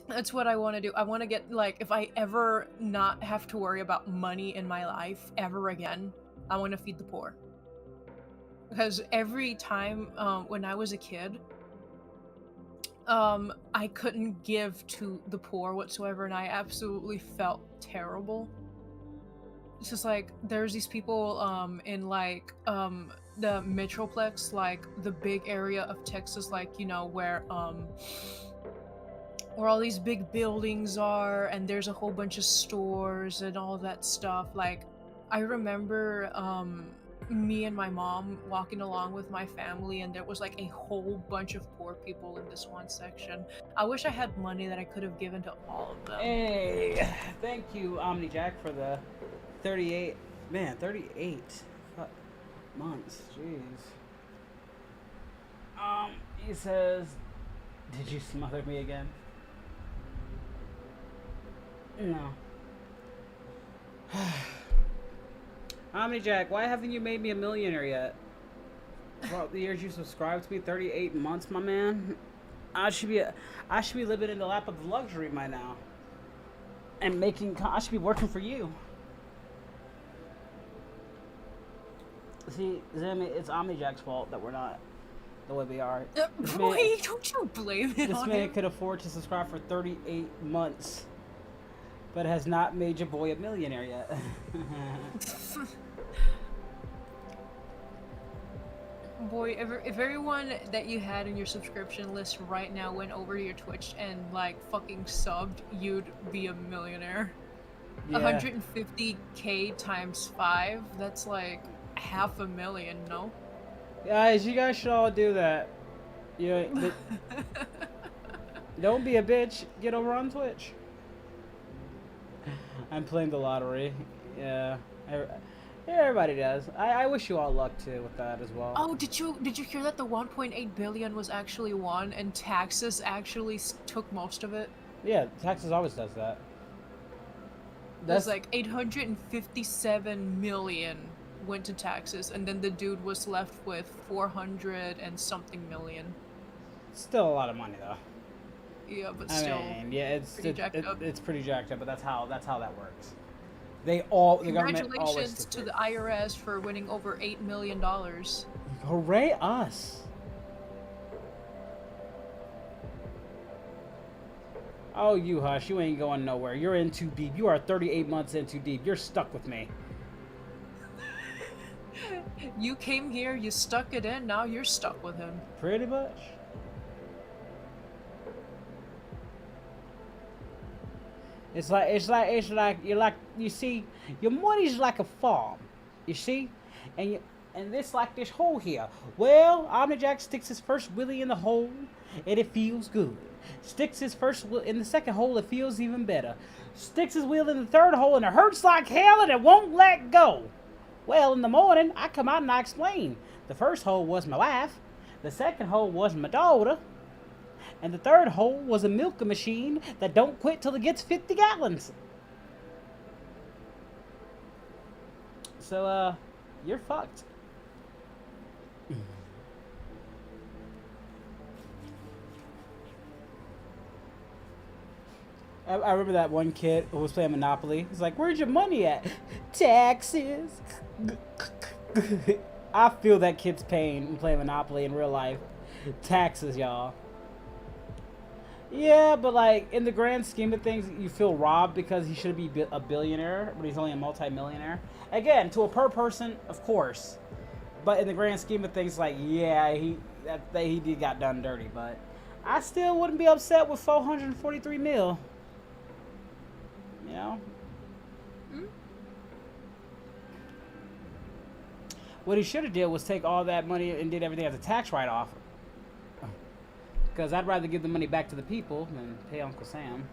That's what I want to do. I want to get, like, if I ever not have to worry about money in my life ever again, I want to feed the poor. Because every time when I was a kid, I couldn't give to the poor whatsoever, and I absolutely felt terrible. It's just like, there's these people in like the Metroplex, like the big area of Texas, like, you know, where all these big buildings are, and there's a whole bunch of stores and all that stuff. Like, I remember me and my mom walking along with my family, and there was like a whole bunch of poor people in this one section. I wish I had money that I could have given to all of them. Hey, thank you, OmniJack, for the 38 months. Jeez. He says, did you smother me again? No. Omnijack, why haven't you made me a millionaire yet? Throughout the years you subscribed to me, 38 months, my man. I should be living in the lap of luxury by now. And I should be working for you. See, Zimmy, it's Omnijack's fault that we're not the way we are. Boy, don't you blame it this on man him. could afford to subscribe for 38 months, but has not made your boy a millionaire yet. Boy, if everyone that you had in your subscription list right now went over to your Twitch and like fucking subbed, you'd be a millionaire. Yeah. 150K times 5, that's like $500,000, no? Guys, you guys should all do that. Don't be a bitch. Get over on Twitch. I'm playing the lottery. Yeah. Everybody does. I wish you all luck too with that as well. Oh, did you hear that the 1.8 billion was actually won and taxes actually took most of it? Yeah, taxes always does that. There's like 857 million went to taxes, and then the dude was left with 400 and something million. Still a lot of money though. Yeah, but still. I mean, yeah, it's pretty jacked up, but that's how that works. The government always Congratulations to the IRS for winning over $8 million. Hooray us! Oh, you hush. You ain't going nowhere. You're in too deep. You are 38 months in too deep. You're stuck with me. You came here, you stuck it in, now you're stuck with him. Pretty much. It's like you see, your money's like a farm, you see, and this like this hole here. Well, Omnijack sticks his first willy in the hole, and it feels good. Sticks his first wheel in the second hole, it feels even better. Sticks his wheel in the third hole, and it hurts like hell, and it won't let go. Well, in the morning, I come out and I explain. The first hole was my wife, the second hole was my daughter, and the third hole was a milking machine that don't quit till it gets 50 gallons. So, you're fucked. I remember that one kid who was playing Monopoly. He's like, "Where's your money at?" Taxes. I feel that kid's pain when playing Monopoly in real life. Taxes, y'all. Yeah, but like in the grand scheme of things, you feel robbed because he should be a billionaire, but he's only a multi-millionaire. Again, to a per person, of course. But in the grand scheme of things, like, yeah, he got done dirty. But I still wouldn't be upset with 443 mil. You know? What he should have did was take all that money and did everything as a tax write-off. Because I'd rather give the money back to the people than pay Uncle Sam.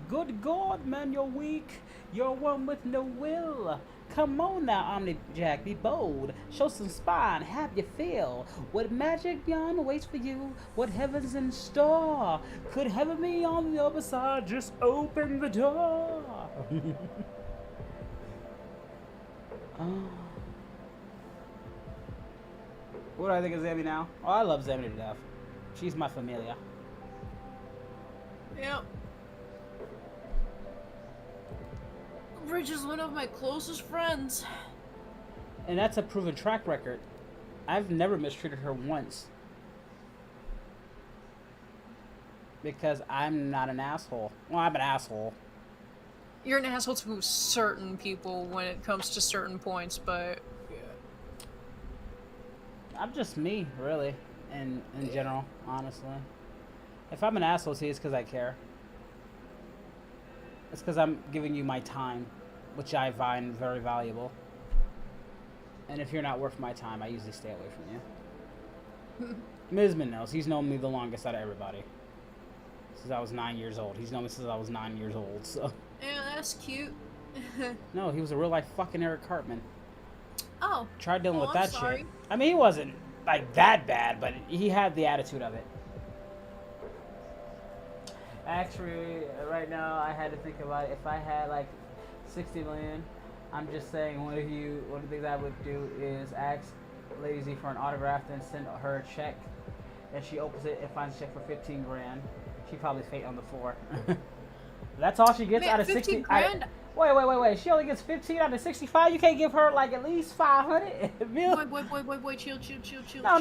Good God, man, you're weak. You're one with no will. Come on now, Omnijack, be bold. Show some spine, have you feel. What magic beyond waits for you? What heaven's in store? Could heaven be on the other side? Just open the door. What do I think of Zammy now? Oh, I love Zammy to death. She's my familia. Yep. Bridge is one of my closest friends. And that's a proven track record. I've never mistreated her once. Because I'm not an asshole. Well, I'm an asshole. You're an asshole to certain people when it comes to certain points, but yeah. I'm just me, really, in general, honestly. If I'm an asshole to you, it's because I care. It's because I'm giving you my time, which I find very valuable. And if you're not worth my time, I usually stay away from you. Mizman knows. He's known me the longest out of everybody. Since I was 9 years old. He's known me since I was 9 years old, so... Yeah, that's cute. No, he was a real-life fucking Eric Cartman. Oh. Tried dealing with that sorry. shit. I mean, he wasn't like that bad, but he had the attitude of it. Actually, right now I had to think about it. If I had like 60 million, I'm just saying one of the things I would do is ask Lady Z for an autograph, then send her a check, and she opens it and finds a check for 15 grand. She probably faint on the floor. That's all she gets out of 60 grand? Wait. She only gets 15 out of 65. You can't give her like at least 500. Wait, chill. No.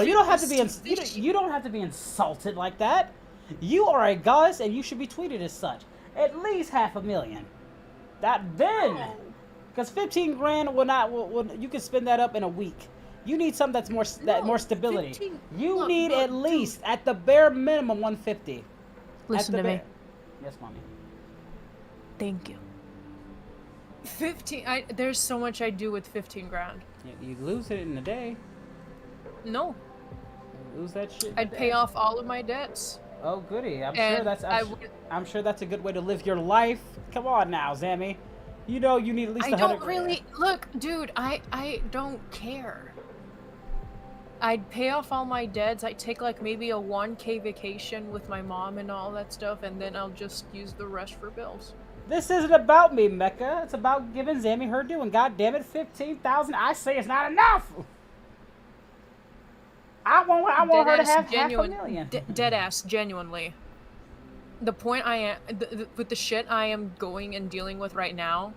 You don't have to be you don't have to be insulted like that. You are a goddess and you should be treated as such. At least $500,000. Because 15 grand will you can spend that up in a week. You need something that's more stability. 15, you need at least at the bare minimum 150. Listen to me. Yes, mommy. Thank you. 15. There's so much I do with 15 grand. You lose it in a day. No. You lose that shit. I'd pay off all of my debts. Oh goody! I'm sure that's a good way to live your life. Come on now, Zammy. You know you need at least 100 grand. Look, dude. I don't care. I'd pay off all my debts. I'd take like maybe a 1K vacation with my mom and all that stuff, and then I'll just use the rest for bills. This isn't about me, Mecca. It's about giving Zammy her due, and God damn it, 15,000. I say it's not enough. I want her to have $500,000. Dead ass, genuinely. The point I am with the shit I am going and dealing with right now,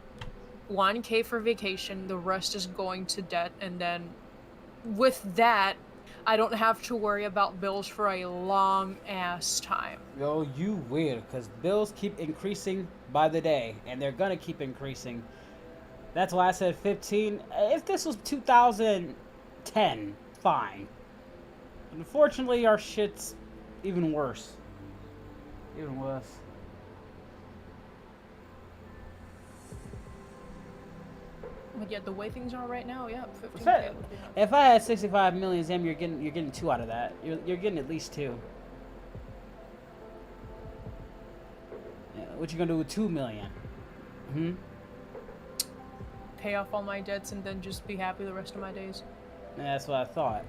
1K for vacation. The rest is going to debt, and then with that, I don't have to worry about bills for a long ass time. Yo, you weird, because bills keep increasing by the day, and they're gonna keep increasing. That's why I said 15. If this was 2010, fine. Unfortunately, our shit's even worse. Even worse. But yeah, the way things are right now, yeah, 15K would be nice. If I had 65 million, Zam, you're getting 2 out of that. You're getting at least 2. Yeah, what you gonna do with 2 million? Pay off all my debts and then just be happy the rest of my days. Yeah, that's what I thought.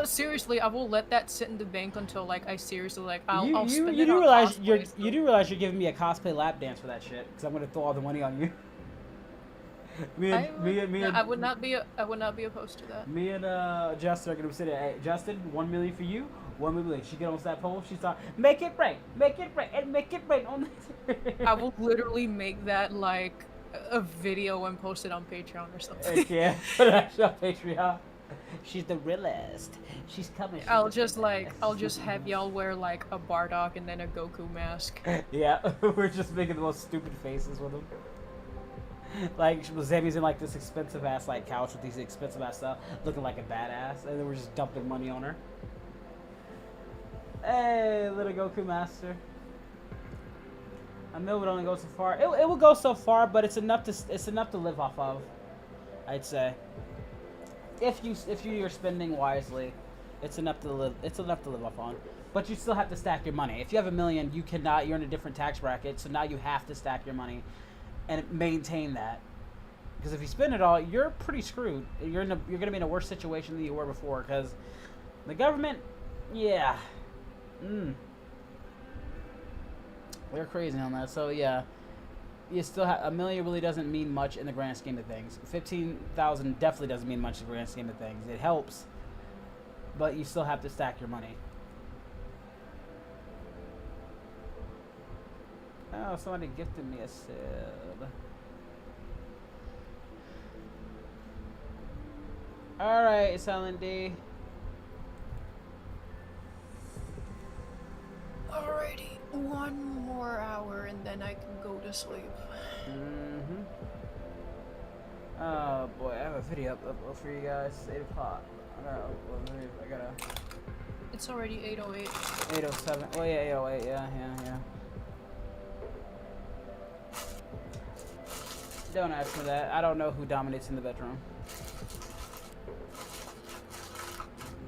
Seriously, I will let that sit in the bank until like I seriously like I'll spend it you do on realize cosplays. you do realize you're giving me a cosplay lap dance for that shit because I'm gonna throw all the money on you. I would not be opposed to that. Me and Justin are gonna be sitting. Hey, Justin, 1 million for you. 1 million. She get on that pole. She start make it rain, and make it rain on. I will literally make that like a video and post it on Patreon or something. Yeah, put it on Patreon. She's the realest. She's coming. I'll just have y'all wear like a Bardock and then a Goku mask. Yeah, we're just making the most stupid faces with them. Like Zammy's in like this expensive ass like couch with these expensive ass stuff, looking like a badass, and then we're just dumping money on her. Hey, little Goku master. A mil would only go so far. It will go so far, but it's enough to live off of. I'd say. If you're spending wisely, it's enough to live off on. But you still have to stack your money. If you have $1 million, you cannot. You're in a different tax bracket, so now you have to stack your money and maintain that. Because if you spend it all, you're pretty screwed. You're gonna be in a worse situation than you were before. Because the government, yeah, they're crazy on that. So yeah. You still have $1 million really doesn't mean much in the grand scheme of things. 15,000 definitely doesn't mean much in the grand scheme of things. It helps, but you still have to stack your money. Oh, somebody gifted me a sub. All right, Silent D. Alrighty, 1 more hour and then I can go to sleep. Oh boy, I have a video up for you guys. 8 o'clock. I gotta. It's already 8:08. 8:07. Oh yeah, 8:08. Yeah. Don't ask me that. I don't know who dominates in the bedroom.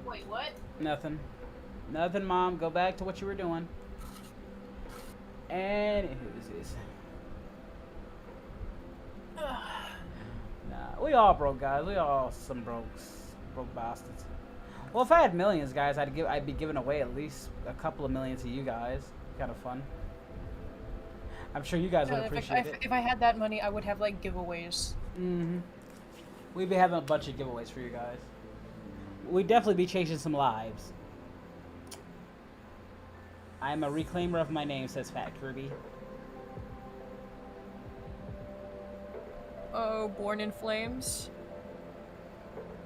Wait, what? Nothing, Mom. Go back to what you were doing. And who is this? Nah, we all broke, guys. We all some broke bastards. Well, if I had millions, guys, I'd be giving away at least a couple of million to you guys. Kind of fun. I'm sure you guys would appreciate it. If I had that money, I would have like giveaways. Mm-hmm. We'd be having a bunch of giveaways for you guys. We'd definitely be changing some lives. I'm a reclaimer of my name, says Fat Kirby. Oh, Born in Flames.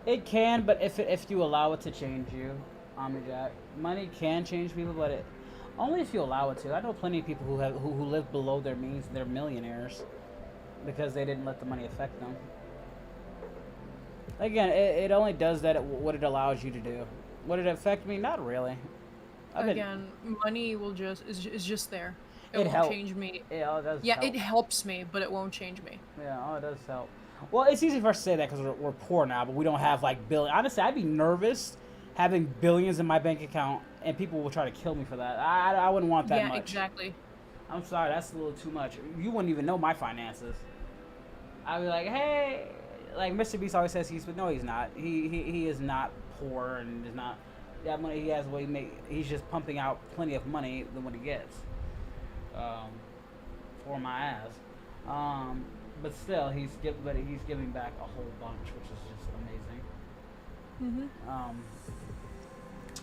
It can, but if you allow it to change you, Jack. Money can change people, but it only if you allow it to. I know plenty of people who live below their means. They're millionaires because they didn't let the money affect them. Again, it only does that what it allows you to do. Would it affect me? Not really. Money will is just there. It won't helps. change me. It does. Yeah, help. it helps me, but it won't change me. Yeah, it does help. Well, it's easy for us to say that because we're poor now, but we don't have like billions. Honestly, I'd be nervous having billions in my bank account, and people will try to kill me for that. I wouldn't want that much. Yeah, exactly. I'm sorry, that's a little too much. You wouldn't even know my finances. I'd be like, hey, like Mr. Beast always says but no, he's not. He is not poor and is not. That money he has, what he make. He's just pumping out plenty of money than what he gets. For my ass. But still, he's giving back a whole bunch, which is just amazing.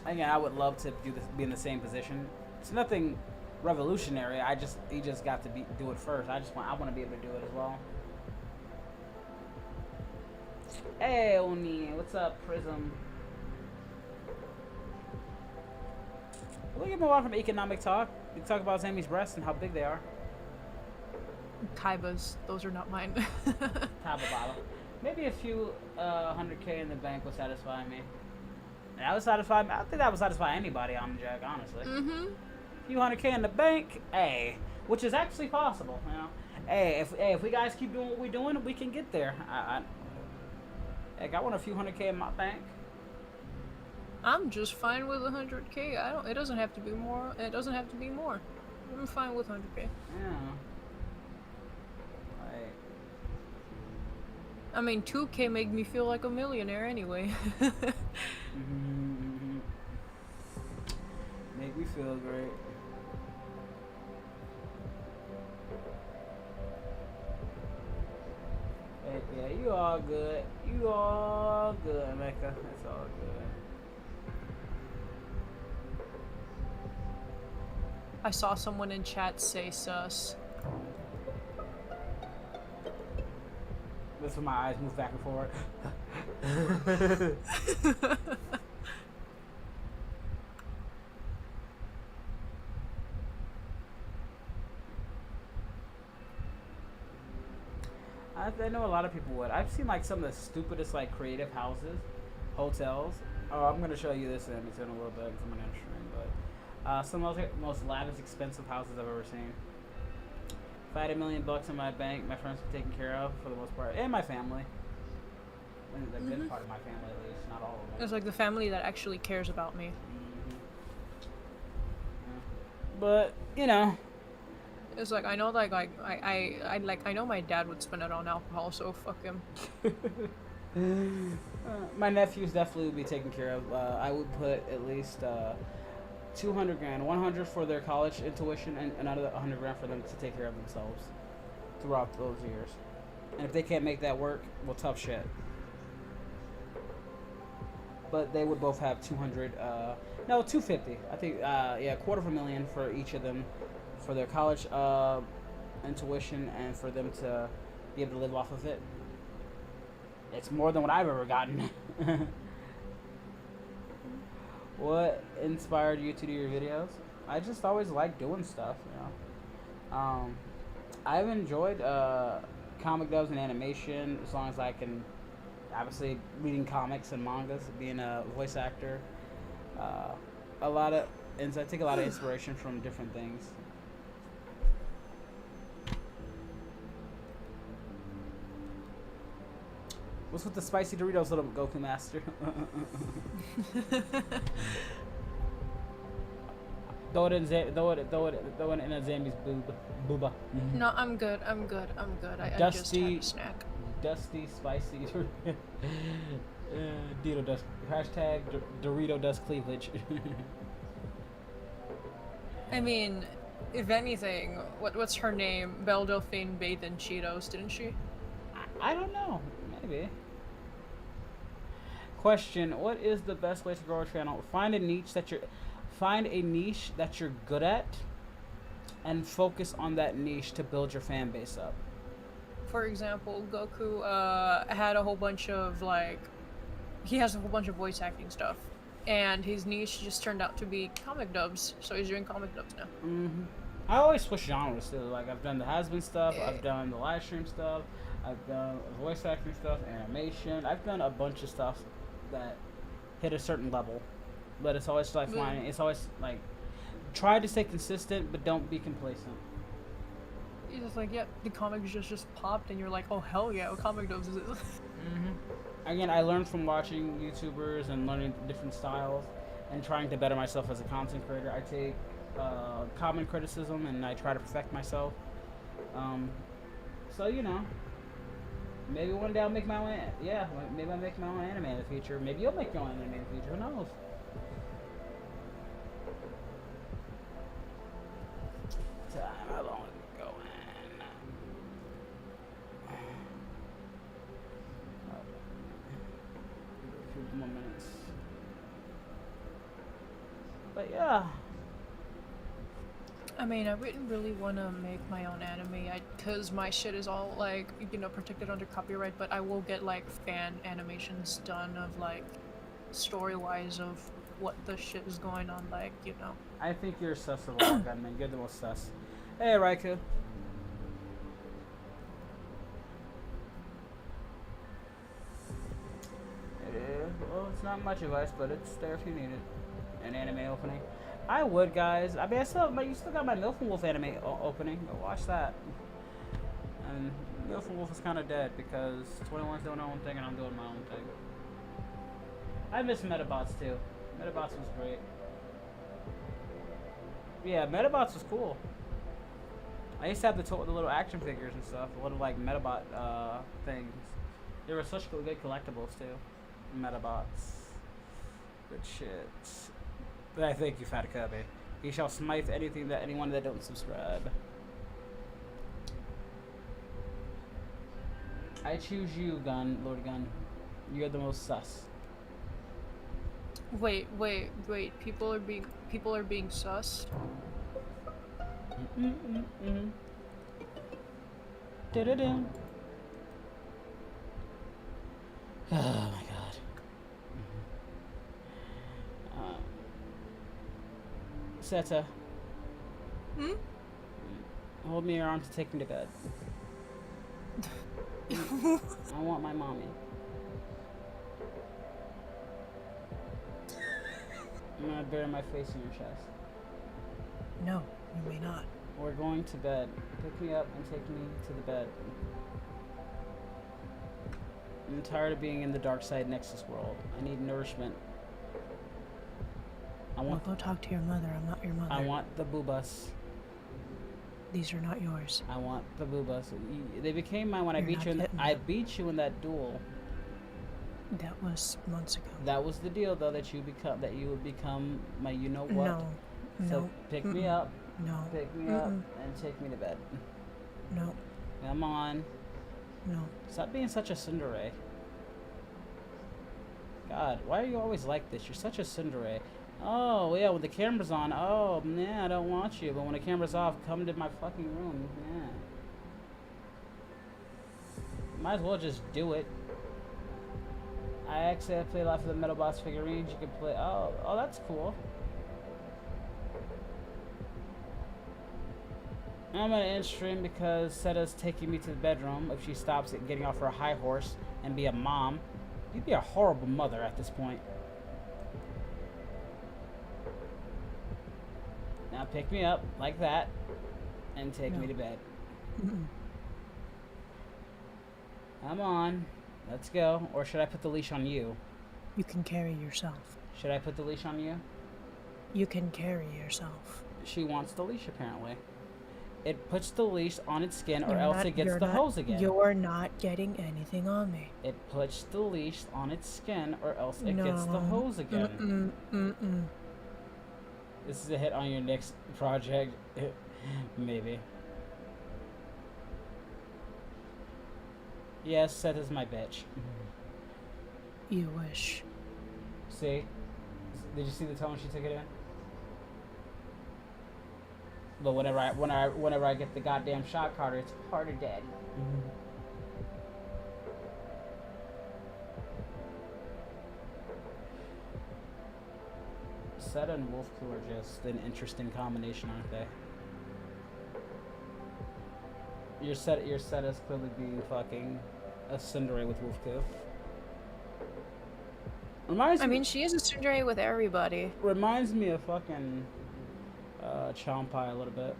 Again, I would love to be in the same position. It's nothing revolutionary. He just got to do it first. I want to be able to do it as well. Hey, Oni, what's up, Prism? We'll get more on from economic talk. We talk about Sammy's breasts and how big they are. Kaiba's, those are not mine. Kaiba bottle. Maybe a few 100K in the bank would satisfy me. That would satisfy me. I think that would satisfy anybody on Jack, honestly. A few 100K in the bank, hey, which is actually possible, you know. Hey, if we guys keep doing what we're doing, we can get there. Heck, I want a few 100K in my bank. I'm just fine with 100K. It doesn't have to be more. It doesn't have to be more. I'm fine with 100K. Yeah. Like. I mean, 2K make me feel like a millionaire anyway. Make me feel great. Hey, yeah, you all good. You all good, Mecca. It's all good. I saw someone in chat say sus. That's when my eyes move back and forth. I know a lot of people would. I've seen like some of the stupidest like creative houses, hotels. Oh, I'm gonna show you this in a little bit because I'm gonna stream, but some of the most lavish, expensive houses I've ever seen. If I had $1 million in my bank, my friends were taken care of for the most part, and my family. The good part of my family, at least, not all of them. It's like the family that actually cares about me. But you know. It's like I know, like I know my dad would spend it on alcohol, so fuck him. My nephews definitely would be taken care of. I would put at least 200 grand, 100 for their college tuition, and another 100 grand for them to take care of themselves throughout those years. And if they can't make that work, well, tough shit. But they would both have 200. No, 250. I think. Yeah, $250,000 for each of them. For their college and tuition, and for them to be able to live off of it. It's more than what I've ever gotten. What inspired you to do your videos? I just always like doing stuff, you know. I've enjoyed comic dubs and animation as long as I can. Obviously, reading comics and mangas, being a voice actor. I take a lot of inspiration from different things. What's with the spicy Doritos, little Goku master? Throw it in a Zambi's booba. No, I'm good. I'm good. I just had a snack. Dusty, spicy. Dorito dust. Hashtag Dorito dust cleavage. I mean, if anything, what's her name? Belle Delphine bathed in Cheetos, didn't she? I don't know. Maybe. Question: what is the best way to grow a channel? Find a niche that you're good at, and focus on that niche to build your fan base up. For example, Goku had a whole bunch of he has a whole bunch of voice acting stuff, and his niche just turned out to be comic dubs. So he's doing comic dubs now. I always switch genres too. Like I've done the has-been stuff, I've done the live stream stuff, I've done voice acting stuff, animation. I've done a bunch of stuff that hit a certain level, but it's always like finding. It's always like try to stay consistent, but don't be complacent. You're just like, yeah, the comic just popped, and you're like, oh hell yeah, what comic dubs is this? Again, I learned from watching YouTubers and learning different styles, and trying to better myself as a content creator. I take common criticism and I try to perfect myself. So you know, maybe one day I'll make my own. Yeah, maybe I'll make my own anime in the future. Maybe you'll make your own anime in the future. Who knows? How long is it going? A few more minutes. But yeah. I mean, I wouldn't really want to make my own anime, because my shit is all, like, you know, protected under copyright, but I will get, like, fan animations done of, like, story-wise of what the shit is going on, like, you know. I think you're sus of all, man. You're the most sus. Hey, Raikou. Well, it's not much advice, but it's there if you need it. An anime opening. I would, guys. I mean, you still got my Milf and Wolf anime opening. Go watch that. And Milf and Wolf is kind of dead because 21's doing their own thing and I'm doing my own thing. I miss Metabots too. Metabots was great. Yeah, Metabots was cool. I used to have the little action figures and stuff, the little like Metabot things. They were such good collectibles too. Metabots. Good shit. But I thank you, Fat Kirby. He shall smite anyone that don't subscribe. I choose you, Lord Gun. You're the most sus. Wait. People are being sus. Da-da-da. Oh my god. Seta. Hold me in your arms to take me to bed. I want my mommy. I'm gonna bury my face in your chest. No, you may not. We're going to bed. Pick me up and take me to the bed. I'm tired of being in the Darkside Nexus world. I need nourishment. Go talk to your mother. I'm not your mother. I want the boobas. These are not yours. I want the boobas. They became mine when I beat you. I beat you in that duel. That was months ago. That was the deal, though, that you would become my you know what. No. So pick me up. No. Pick me up and take me to bed. No. Come on. No. Stop being such a tsundere. God, why are you always like this? You're such a tsundere. Oh, yeah, when the camera's on, oh, nah, I don't want you. But when the camera's off, come to my fucking room. Yeah. Might as well just do it. I actually play a lot for the Metal Boss figurines. You can play. Oh, that's cool. I'm gonna end stream because Seta's taking me to the bedroom. If she stops at getting off her high horse and be a mom, you'd be a horrible mother at this point. Now pick me up like that and take me to bed. Come on. Let's go. Or should I put the leash on you? You can carry yourself. Should I put the leash on you? You can carry yourself. She wants the leash, apparently. It puts the leash on its skin, or You're else not- it gets you're the not- hose again. You're not getting anything on me. It puts the leash on its skin, or else it gets the hose again. This is a hit on your next project. Maybe. Yes, Seth is my bitch. You wish. See? Did you see the tone she took it in? But whenever I get the goddamn shot Carter, it's harder, Daddy. Seta and Wolfcrew are just an interesting combination, aren't they? Your Seta's clearly being fucking a tsundere with Wolfcrew. I mean, she is a tsundere with everybody. Reminds me of fucking Champai a little bit.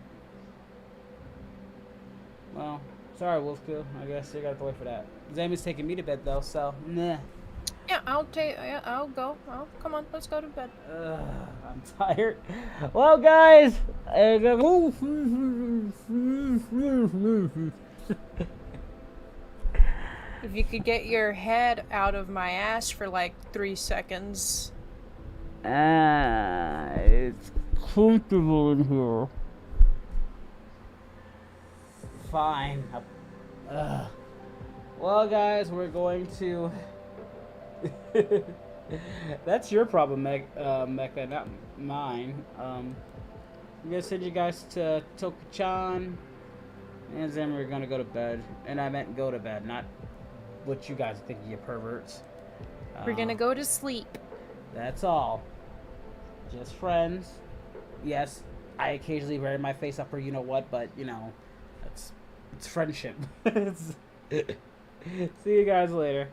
Well, sorry, Wolfcrew. I guess you gotta wait for that. Zami's taking me to bed though, so nah. Yeah, I'll go. Come on, let's go to bed. I'm tired. Well, guys. If you could get your head out of my ass for like 3 seconds. It's comfortable in here. Fine. Well, guys, we're going to... That's your problem, Mecca, not mine. I'm gonna send you guys to Toku-chan, and then we're gonna go to bed. And I meant go to bed, not what you guys think, you perverts. We're gonna go to sleep. That's all. Just friends. Yes, I occasionally bury my face up for you know what, but you know, it's friendship. See you guys later.